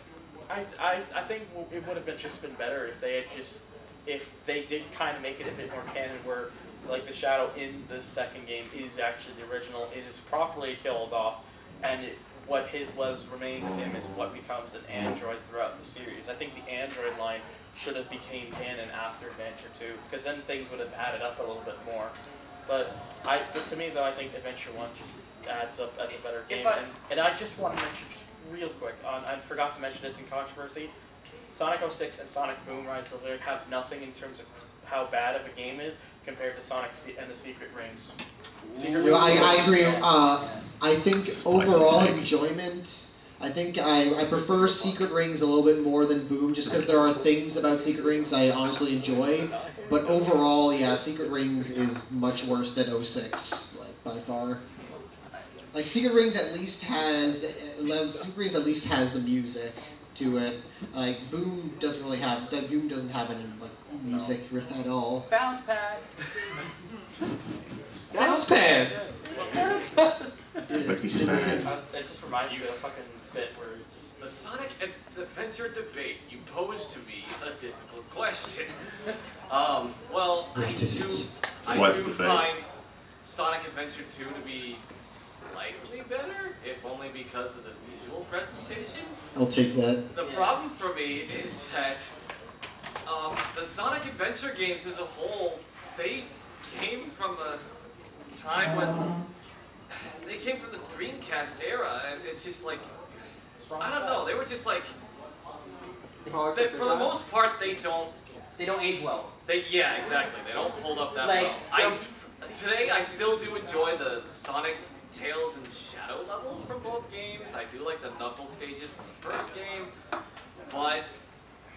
I think it would have been better if they did kind of make it a bit more canon, where like the Shadow in the second game is actually the original. It is properly killed off, and what was remaining of him is what becomes an android throughout the series. I think the android line should have became canon after Adventure 2, because then things would have added up a little bit more. But to me though, I think Adventure 1 just adds up as a better game. And I just want to mention just real quick, I forgot to mention this in controversy, Sonic 06 and Sonic Boom Rise of the Lyric have nothing in terms of how bad of a game is compared to Sonic and the Secret Rings. I agree. I think overall enjoyment, I think I prefer Secret Rings a little bit more than Boom, just because there are things about Secret Rings I honestly enjoy. But overall, yeah, Secret Rings is much worse than 06, like by far. Like Secret Rings at least has the music to it. Like Boom doesn't really have Boom doesn't have any like music at all. Bounce pad. Bounce pad. This makes me sad. It just reminds me of a fucking bit where just the Sonic Adventure debate. You posed to me a difficult question. Well, I do find Sonic Adventure 2 to be slightly better, if only because of the visual presentation. I'll take that. The problem for me is that the Sonic Adventure games as a whole, they came from a time when they came from the Dreamcast era, and it's just like, I don't know, they were just like, for the most part, they don't age well. Yeah, exactly. They don't hold up that Like, well. Today, I still do enjoy the Sonic, Tails, and Shadow levels from both games. I do like the Knuckles stages from the first game, but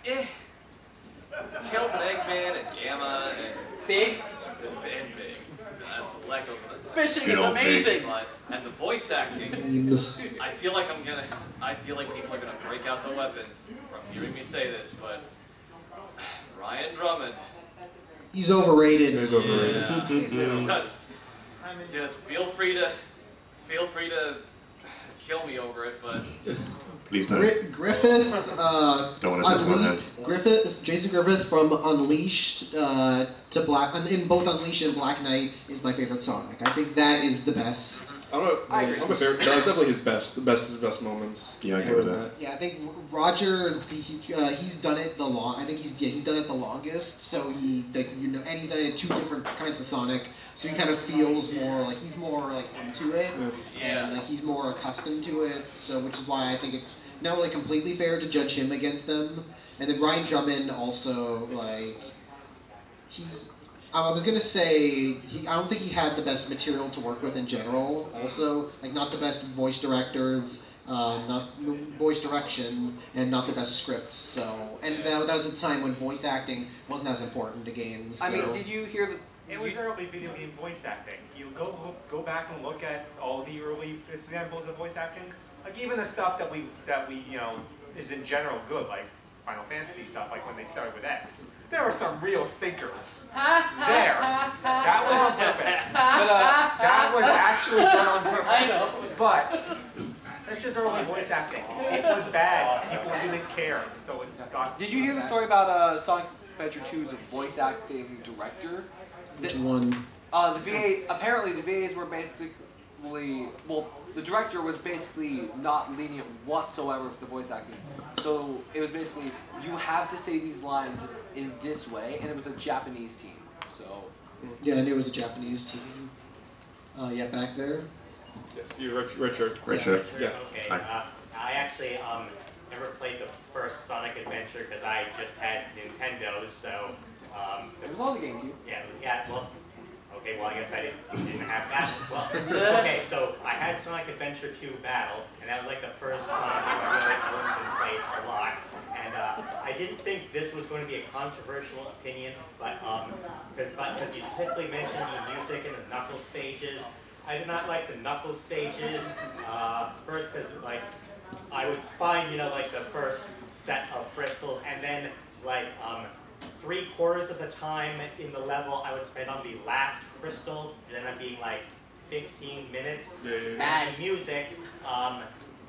Tails and Eggman and Gamma and Big. And Big. That goes without saying. Fishing is amazing. And the voice acting, I feel like people are gonna break out the weapons from hearing me say this, but Ryan Drummond. He's overrated. He's overrated. Yeah. just feel free to kill me over it, but just. Please don't. Griffith, don't want to touch Griffith, Jason Griffith from Unleashed to Black, in both Unleashed and Black Knight is my favorite Sonic. I think that is the best. I'm a favorite. That was definitely his best. The best is his best moments. Yeah, I agree with that. Yeah, I think Roger, he's done it I think he's done it the longest. So and he's done it in two different kinds of Sonic. So he kind of feels more like he's more like into it, and like he's more accustomed to it. So which is why I think it's not really completely fair to judge him against them. And then Ryan Drummond also like I was gonna say I don't think he had the best material to work with in general. Also, like not the best voice directors, not voice direction, and not the best scripts. So, and that was a time when voice acting wasn't as important to games. So. I mean, did you hear the? It was early video game voice acting. You go back and look at all the early examples of voice acting. Like even the stuff that we is in general good, like Final Fantasy stuff, like when they started with X. There were some real stinkers. That was on purpose. That was actually done on purpose. I know. But that's just early voice acting. It was bad. People didn't care, so it got. Did you hear the story about Sonic Adventure 2's voice acting director? Which one? The VA. Apparently, the VAs were basically the director was basically not lenient whatsoever with the voice acting. So it was basically, you have to say these lines in this way, and it was a Japanese team. So. Yeah, and it was a Japanese team. Yeah, back there. Yes, you, Richard. Richard. Yeah. Okay. I actually never played the first Sonic Adventure because I just had Nintendos, so. It was on the GameCube. Yeah. Well. Okay, well, I guess I didn't have that. Well, okay, so I had Sonic Adventure 2 Battle, and that was like the first Sonic game I really owned and played a lot. And I didn't think this was going to be a controversial opinion, but because you specifically mentioned the music and the Knuckles stages, I did not like the Knuckles stages. First, because like I would find like the first set of crystals, and then like 3/4 of the time in the level I would spend on the last crystal. It ended up being like 15 minutes. And music,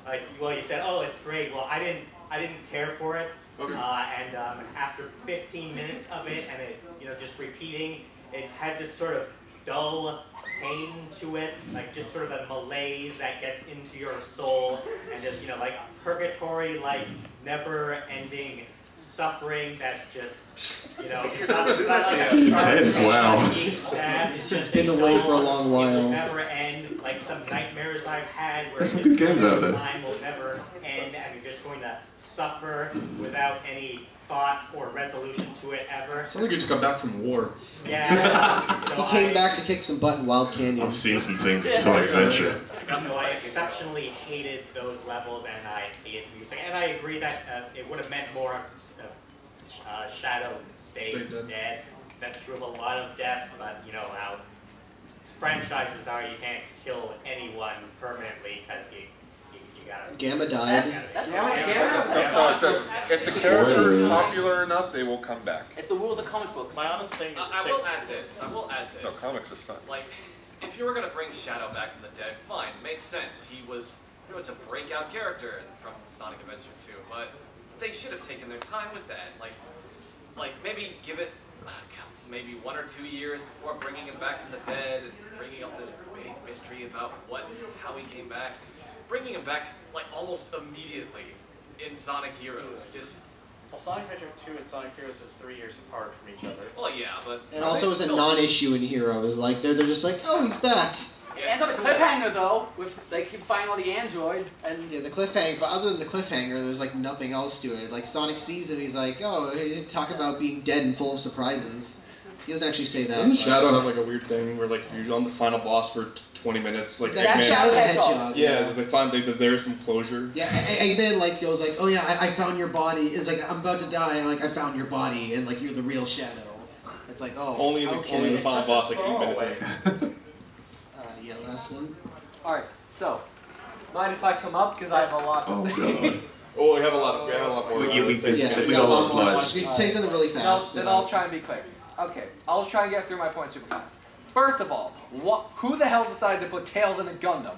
like you said, oh, it's great. Well, I didn't care for it. Okay. And after 15 minutes of it, and it just repeating, it had this sort of dull pain to it, like just sort of a malaise that gets into your soul, and just like purgatory, like never-ending suffering that's just, it's not like intense, wow. It's just been away for a long while. It will never end, like some nightmares I've had where There's some good games out there. time will never end, and you're just going to suffer without any thought or resolution to it ever. Sounds like you just got back from war. Yeah. So He came back to kick some butt in Wild Canyon. I've seen some things in Sonic Adventure. So I exceptionally hated those levels, and I hated the music. And I agree that it would have meant more if Shadow stayed dead. That's true of a lot of deaths, but you know how franchises are. You can't kill anyone permanently because you gotta. Gamma died. If the character is popular enough, they will come back. It's the rules of comic books. My honest thing is, I will add this. No, comics is fun. Like, if you were gonna bring Shadow back from the dead, fine, makes sense. He was pretty much a breakout character from Sonic Adventure 2, but they should have taken their time with that. Like maybe give it maybe 1 or 2 years before bringing him back from the dead and bringing up this big mystery about how he came back. Bringing him back like almost immediately in Sonic Heroes, just. Well, Sonic Adventure 2 and Sonic Heroes is 3 years apart from each other. Well, yeah, but. And also as a non-issue in Heroes, like they're just like, oh, he's back. It ends on a cliffhanger though, with they keep finding all the androids and. Yeah, the cliffhanger. But other than the cliffhanger, there's like nothing else to it. Like Sonic sees him, he's like, oh, talk about being dead and full of surprises. He doesn't actually say that. Doesn't Shadow have like a weird thing where like you're on the final boss for 20 minutes, like that's Shadow the Hedgehog. Yeah, they find there is some closure. Yeah, Eggman like goes like, oh yeah, I found your body. It's like I'm about to die, and like I found your body, and like you're the real Shadow. It's like only the final boss like 8 minutes in. Yeah, last one. All right, so mind if I come up because I have a lot to say. God. Oh, we have a lot more. We got a lot of slides. Say something really fast. Then I'll try and be quick. Okay, I'll try and get through my points super fast. First of all, who the hell decided to put Tails in a Gundam?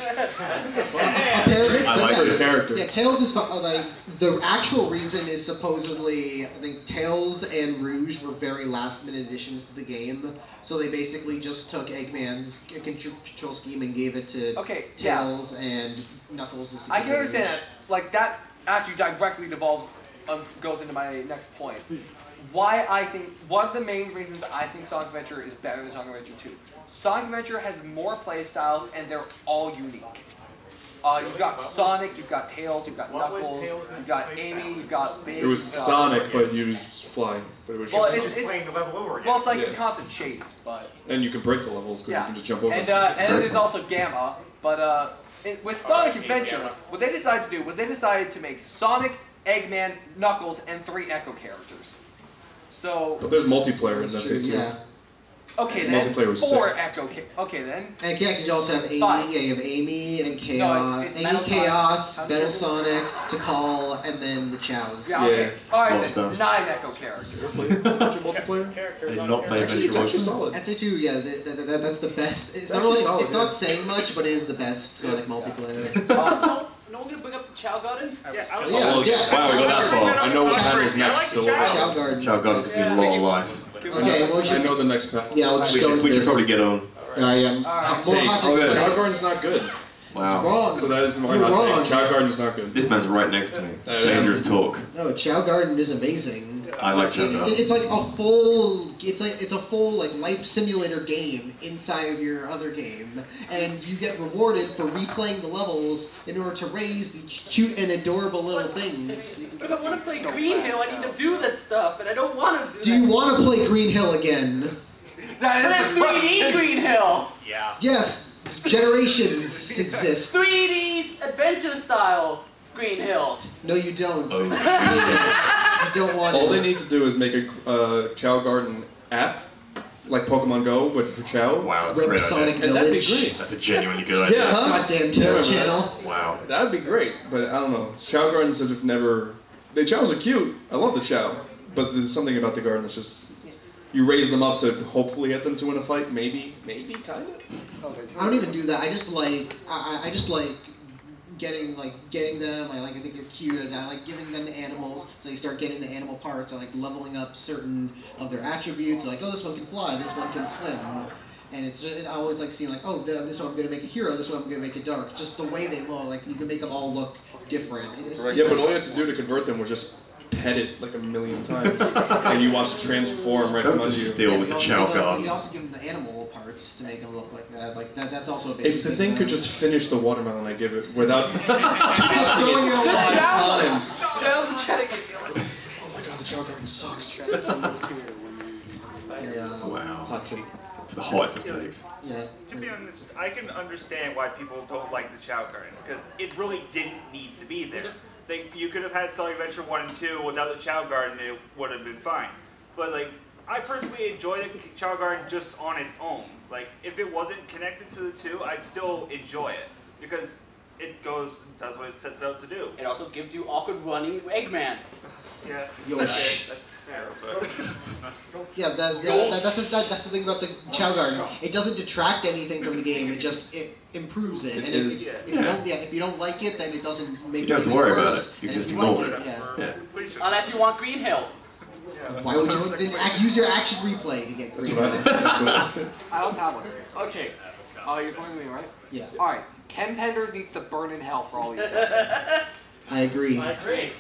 I like his character. Yeah, Tails is like the actual reason is supposedly I think Tails and Rouge were very last-minute additions to the game, so they basically just took Eggman's control scheme and gave it to Tails and Knuckles. I can understand that. Like that actually directly goes into my next point. Why I think one of the main reasons I think Sonic Adventure is better than Sonic Adventure 2. Sonic Adventure has more playstyles and they're all unique. You've got Sonic, you've got Tails, you've got Knuckles, you've got Amy, you've got Big. It was Sonic, but used flying. But it was it's playing the level over again. Well, it's like a constant chase, but. And you can break the levels because you can just jump over. And there's also Gamma, but with Sonic Adventure, what they decided to do was they decided to make Sonic, Eggman, Knuckles, and 3 Echo characters. So. But there's multiplayer in that too. Yeah. Okay then, multiplayer was 4 sick. Echo. Okay then. And yeah, because you also have Amy. 5. Yeah, you have Amy and Chaos. it's Amy, Metal Chaos, Sonic. Metal Sonic, Tikal, and then the Chows. Yeah. Okay. All right then. 9 Echo characters. Such a multiplayer. Characters. It's actually solid. SA2, yeah, that's the best. It's not actually really. solid, It's not saying much, but it is the best Sonic multiplayer. No one gonna bring up the Chow Garden? Wow, we got that far. I know what happens next. So Chow Garden. Chow Garden's been a lot of life. Okay, well, I know the next path. Yeah, we'll just go into We should this. probably get on. More hot takes. Chow Garden's not good. Wow. Wrong. So that is my You're hot wrong. take. Chow Garden's not good. This man's right next to me. It's dangerous talk. No, Chow Garden is amazing. I like Chow Garden. It's like a full. It's a full like life simulator game inside of your other game, and you get rewarded for replaying the levels in order to raise the cute and adorable little things. But if I want to play Green Hill, I need to do that stuff, and I don't want to do Do that. you want to play Green Hill again? That is 3D Green Hill! Yeah. Yes, Generations exist. 3D's adventure style Green Hill. No, you don't. Oh. You don't want All it. they need to do is make a Chow Garden app, like Pokemon Go, but for Chow. Wow, that's a Rip great Sonic idea. And that'd be Village. great. That's a genuinely good idea. Yeah, huh? Goddamn Tails channel. Wow. That'd be great, but I don't know. Chow Gardens have never. The Chows are cute. I love the Chow, but there's something about the garden that's just. You raise them up to hopefully get them to win a fight. Maybe, kind of. I don't even do that. I just like. I just like getting them. I think they're cute, and I like giving them the animals. So you start getting the animal parts. I like leveling up certain of their attributes. Like, oh, this one can fly. This one can swim. And it's just, I always like seeing like, oh, this one I'm gonna make a hero. This one I'm gonna make a dark. Just the way they look. Like you can make them all look different. Yeah, but all you have to do to convert them was just pet it like a million times, and you watch it transform right in front of you. Steal with the chow guard. You also give them the animal parts to make them look like that. Like that's also a big. If the thing could just finish the watermelon I give it without just throwing it away. times. Oh my god, the chow garden sucks. Wow. Hot take. For the hottest of takes. Yeah. To be honest, I can understand why people don't like the Chow Garden, because it really didn't need to be there. You could have had Sonic Adventure 1 and 2 without the Chow Garden, it would have been fine. But like, I personally enjoy the Chow Garden just on its own. Like, if it wasn't connected to the two, I'd still enjoy it, because it does what it sets out to do. It also gives you awkward running Eggman. Yeah. Yosh. Yeah, that's the thing about the Chow Garden. It doesn't detract anything from the game. It improves it. And if you don't like it, then it doesn't make it worse. You don't have to worry about it. You And just if you like ignore it. yeah. Unless you want Green Hill. Why would you then use your action replay to get green? I don't have one. Okay. You're pointing to me, right? Yeah. All right. Ken Penders needs to burn in hell for all these stuff. I agree. I agree.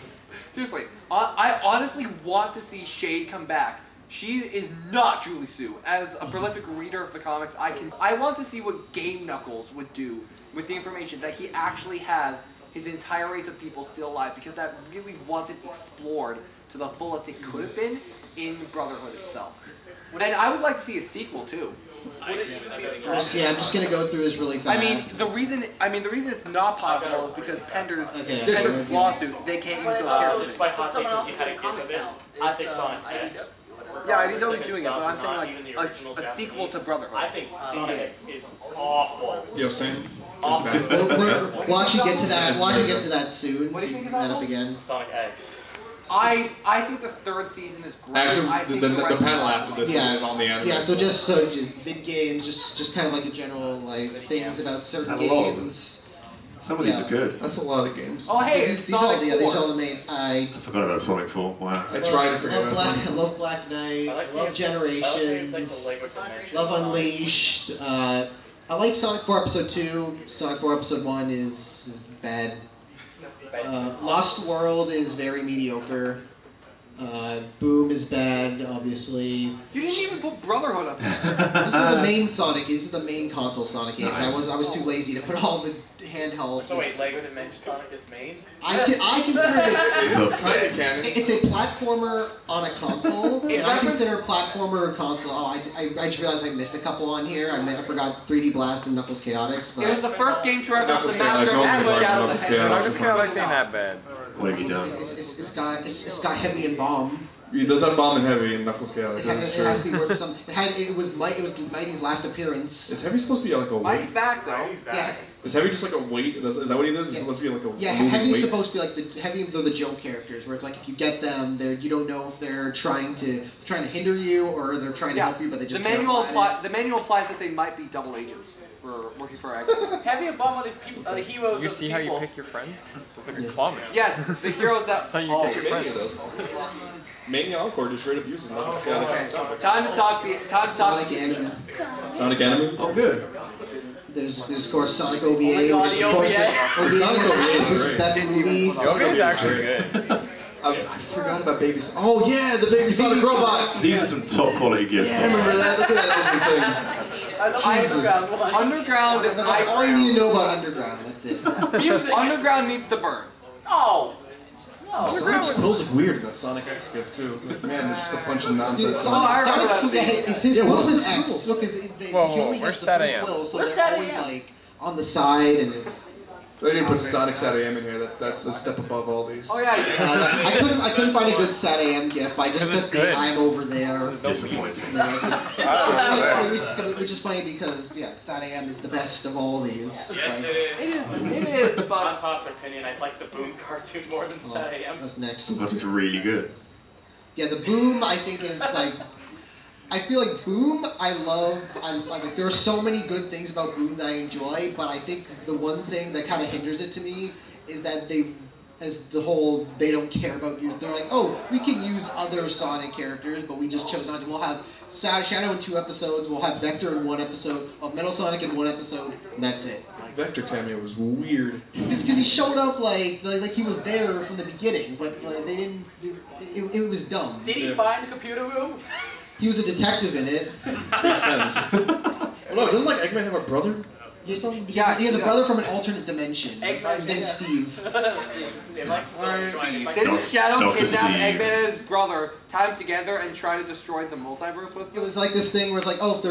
Seriously, I honestly want to see Shade come back. She is not Julie Sue. As a prolific reader of the comics, I want to see what Game Knuckles would do with the information that he actually has his entire race of people still alive, because that really wasn't explored to the fullest it could have been in Brotherhood itself. And I would like to see a sequel too. Yeah, I'm just gonna go through this really fast. I mean, the reason it's not possible is because Pender's lawsuit, they can't use those characters. Despite hot take, because you had a gift of it, I think Sonic X. Yeah, I know he's doing it, but I'm saying like a sequel to Brotherhood. I think Sonic X is awful. Yo, same. Awful. We'll actually get to that. We'll actually get to that soon. What do you think is that up awful? again. Sonic X. I think the third season is great. Actually, I think the rest panel of after this is on the anime. Yeah, so just big games, just kind of like a general like things about certain games. Some of these are good. That's a lot of games. Oh hey, it's Sonic 4. These are all the main. I forgot about Sonic 4. Wow. I tried to forget about I love Black Knight. Love Generations. Love Unleashed. I like Sonic 4 Episode 2. Sonic 4 Episode 1 is bad. Lost World is very mediocre. Boom is bad, obviously. You didn't even put Brotherhood up there. These are the main Sonic. These are the main console Sonic games. Nice. I was too lazy to put all the handhelds. So wait, Lego Dimension Sonic is main? I consider it. It's a platformer on a console, and I consider platformer console. Oh, I just realized I missed a couple on here. I forgot 3D Blast and Knuckles Chaotix. But It was the first game to reference the Knuckles Master and the Shadow Knuckles Hedgehog. Chaotix. Chaotix ain't that bad. What have you done? It's got heavy and bomb. It does have Bomb and Heavy in Knuckles Chaotix. It has to be worth some. It was Mighty's last appearance. Is Heavy supposed to be like a weight? Mighty's back though. Yeah. Is Heavy just like a weight? Is that what he is? Is it supposed to be like a Yeah, moving Heavy's weight? supposed to be like they're the joke characters, where it's like if you get them, you don't know if they're trying to hinder you or they're trying to help you, but they just the manual applies that they might be double agents for working for Agnes. Having a bomb on the heroes You of see the how you people. pick your friends? It's like a comment. Yes, the heroes that. That's how you pick your Mania friends. does. Mania Encore just straight up uses Knuckles Chaotix. Time to talk. Sonic Enemy. Sonic Enemy? Oh, good. There's of course Sonic OVA, God, which the is of course OVA. Sonic OVA is the great. best movie. The OVA is actually good. I forgot about Baby Sonic. Oh yeah, the Baby Sonic robot. These are some top quality gifts. Yeah, I remember that. Look at that ugly thing. I love Underground one. Underground. That's all you need to know about Underground. That's it. Music. Underground needs to burn. No. No. Sonic smells like weird in that Sonic X gift too. Like, man, it's just a bunch of nonsense. Sonic's his wasn't X. Look, he only where's has the Sad free AM? will, so Where's they're Sad always AM? like on the side, and it's. They didn't put Sonic Sat AM in here. That's a step above all these. Oh yeah. I couldn't find a good Sad AM gift. I just took the I'm over there. Disappointing. Which is funny because Sad AM is the best of all these. Yes, Like, it is. It is, but Unpopular opinion, I like the Boom cartoon more than Sad AM. That's next. That is really good. Yeah, the Boom I think is like. I feel like Boom, I like. There are so many good things about Boom that I enjoy, but I think the one thing that kind of hinders it to me is that they don't care about use. They're like, oh, we can use other Sonic characters, but we just chose not to. We'll have Shadow in 2 episodes. We'll have Vector in 1 episode. We'll have Metal Sonic in 1 episode, and that's it. Like, Vector cameo was weird. Because he showed up like he was there from the beginning, but like, they didn't. It was dumb. Did he find the computer room? He was a detective in it. Makes sense. Well, no, doesn't like Eggman have a brother? He has a brother from an alternate dimension. Eggman, named Steve. Didn't Shadow kidnap Eggman and his brother, tie them together, and try to destroy the multiverse with them? It was like this thing where it's like, oh, if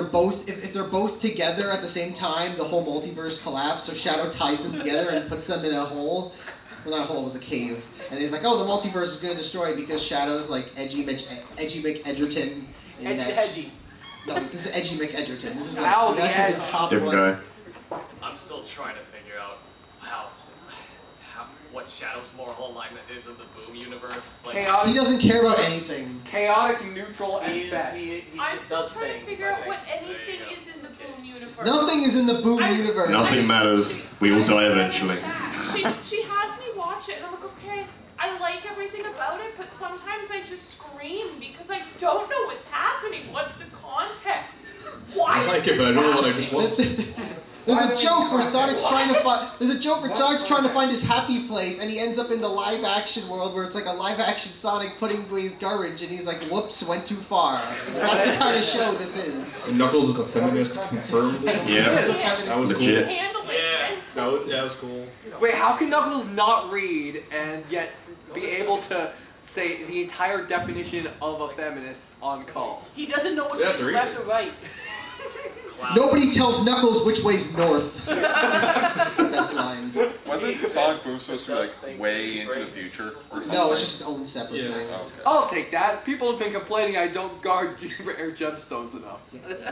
they're both together at the same time, the whole multiverse collapses. So Shadow ties them together and puts them in a hole. Well, not a hole, it was a cave. And he's like, oh, the multiverse is going to destroy it because Shadow's like Edgy McEdgerton. Edgy. No, this is Edgy McEdgerton. This is Ow, like, that's his top Different one. guy. I'm still trying to figure out what Shadow's moral alignment is in the Boom universe. It's like He doesn't care about anything. Chaotic, neutral, and best. I'm still trying to figure out what anything is in the Boom universe. Nothing is in the Boom universe. Nothing matters. We will die eventually. She has me watch it, and I'm like, okay, I like everything about it, but sometimes I just scream because I don't know what's happening. What's the context? Why? I like it, but I don't know what I just watched. There's a joke where Sonic's trying to find. There's a joke where Sonic's trying to find his happy place, and he ends up in the live-action world where it's like a live-action Sonic putting away his garbage, and he's like, "Whoops, went too far." That's the kind of show this is. And Knuckles is a feminist, confirmed. Yeah. That was Legit. cool. Yeah. That was cool. Wait, how can Knuckles not read and yet be able to say the entire definition of a feminist on call? He doesn't know which way is left or right. Nobody tells Knuckles which way's north. Best line. Wasn't Sonic Boom supposed to be like way into the future or something? No, it's just its own separate thing. Oh, okay. I'll take that. People have been complaining I don't guard rare gemstones enough.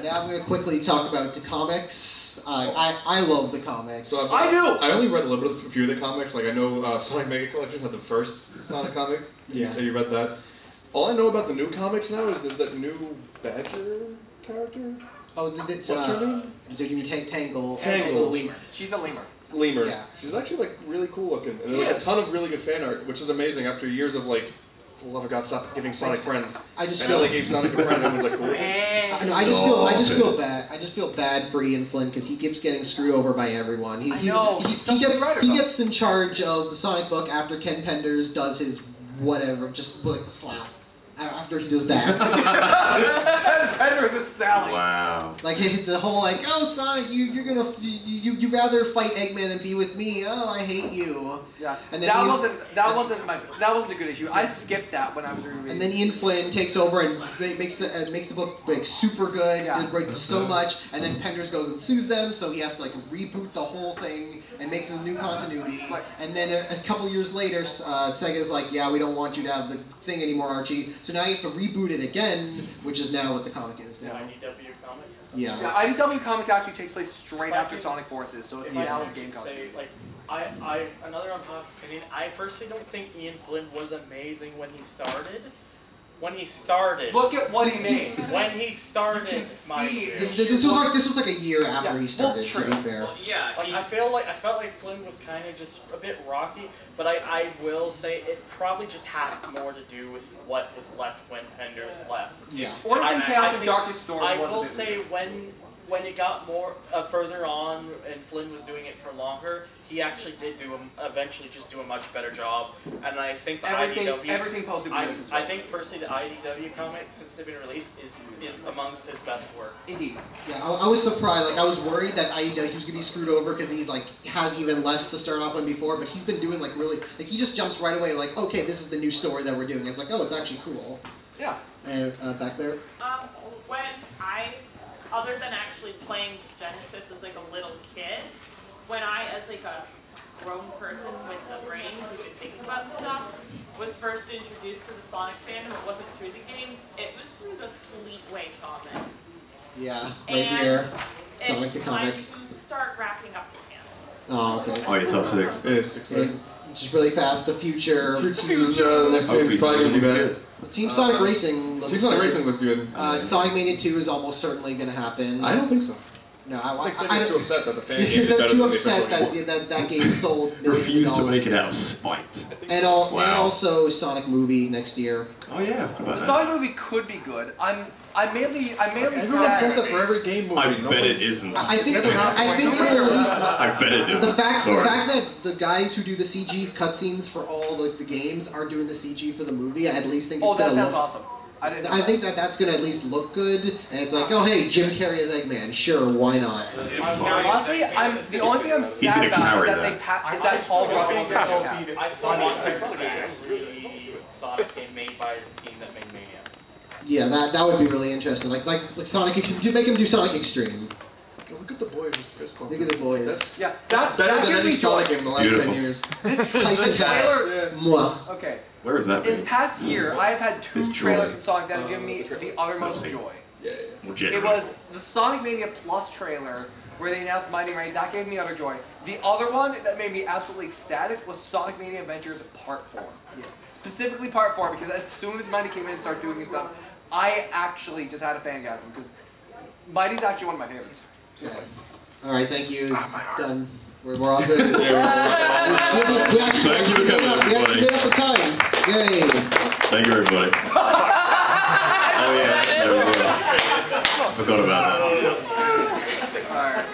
Now I'm going to quickly talk about the comics. I love the comics. So I do! I only read a few of the comics. Like I know Sonic Mega Collection had the first Sonic comic. Yeah. So you read that. All I know about the new comics now is there's that new Badger character. Oh, it's What's her name? Tangle. Tangle. Lemur. She's a lemur. Lemur. Yeah. She's actually like really cool looking, and there's like a ton of really good fan art, which is amazing after years of like, for the love of God, stop giving Sonic friends. I just know feel they gave Sonic a friend, and everyone's like, cool. I just feel bad. I just feel bad for Ian Flynn because he keeps getting screwed over by everyone. He gets in charge of the Sonic book after Ken Penders does his whatever, just like slap. After he does that. Penders is Sally. Wow. Like the whole like, oh Sonic, you rather fight Eggman than be with me. Oh, I hate you. Yeah. And then that wasn't a good issue. I skipped that when I was rereading. And then Ian Flynn takes over and makes the book like super good, great so much. And then Penders goes and sues them, so he has to like reboot the whole thing and makes a new continuity. And then a couple years later, Sega's like, yeah, we don't want you to have the thing anymore, Archie. So now he has to reboot it again, which is now what the comic is now. IDW Comics? Yeah. IDW Comics actually takes place straight after Sonic Forces, so it's now a game say, like, another unpopular opinion, I personally don't think Ian Flynn was amazing when he started. Look at what he made. When he started, This was like a year after he started. To be fair. Well, yeah. I felt like Flynn was kind of just a bit rocky, but I will say it probably just has more to do with what was left when Penders left. Yeah. Origins and Chaos and Darkest Storm. I will say when it got more further on and Flynn was doing it for longer, he actually did eventually just do a much better job. And I think the everything posted. I think personally the IDW comics since they've been released is amongst his best work. Indeed. Yeah, I was surprised. Like I was worried that IDW he was gonna be screwed over because he's like has even less to start off with before, but he's been doing like really like he just jumps right away like okay this is the new story that we're doing. It's like oh it's actually cool. Yeah. And back there. When other than actually playing Genesis as like a little kid, when I, as like a grown person with a brain who could think about stuff, was first introduced to the Sonic fandom, it wasn't through the games, it was through the Fleetway comics. Yeah, right here. Sonic the comic. It's time to start wrapping up the canon. Oh, okay. Oh, it's up 6. It is 6. Just really fast, the future. The next game's probably gonna be better. Team Sonic Racing looks Team Sonic Racing looks good. Sonic Mania 2 is almost certainly going to happen. I don't think so. No, Like, Sega's too upset that the fan game is they're better too than the upset official that game sold millions Refuse of to make dollars. it out of spite. And also Sonic movie next year. Oh yeah, I forgot The about that. Sonic movie could be good. I'm mainly Everyone sad. says that for every game movie. I bet it isn't. I think it will at least. I bet it isn't. The fact Sorry. that the guys who do the CG cutscenes for all the games are doing the CG for the movie, I at least think it's Oh, that gonna sounds look. awesome. I didn't know I that. think that's gonna at least look good, and it's like, oh hey, Jim Carrey as Eggman, sure, why not? Honestly, the only thing I'm He's sad gonna about carry is that they is that Paul Rudd was going to cast. I still want the Sonic game made by the team that made Mania. Yeah, that would be really interesting. Like Sonic, make him do Sonic Extreme. Look at the boy with his fist bump. Look at the boys. That's that better that than gives any me Sonic joy. game in the last 10 years. This Tyson trailer. Mwah. Okay. Where is that? In the past year, I have had two This trailers joy. from Sonic that have given me the uttermost joy. Legit. It was the Sonic Mania Plus trailer where they announced Mighty Rain. That gave me utter joy. The other one that made me absolutely ecstatic was Sonic Mania Adventures Part 4. Yeah. Specifically Part 4 because as soon as Mighty came in and started doing his stuff, I actually just had a fangasm because Mighty's actually one of my favorites. Seriously. All right, thank you. It's done. We're all good. We Thank you for coming, everybody. made up the time. Yay. Thank you, everybody. Oh yeah, there we go. Forgot about that. Alright.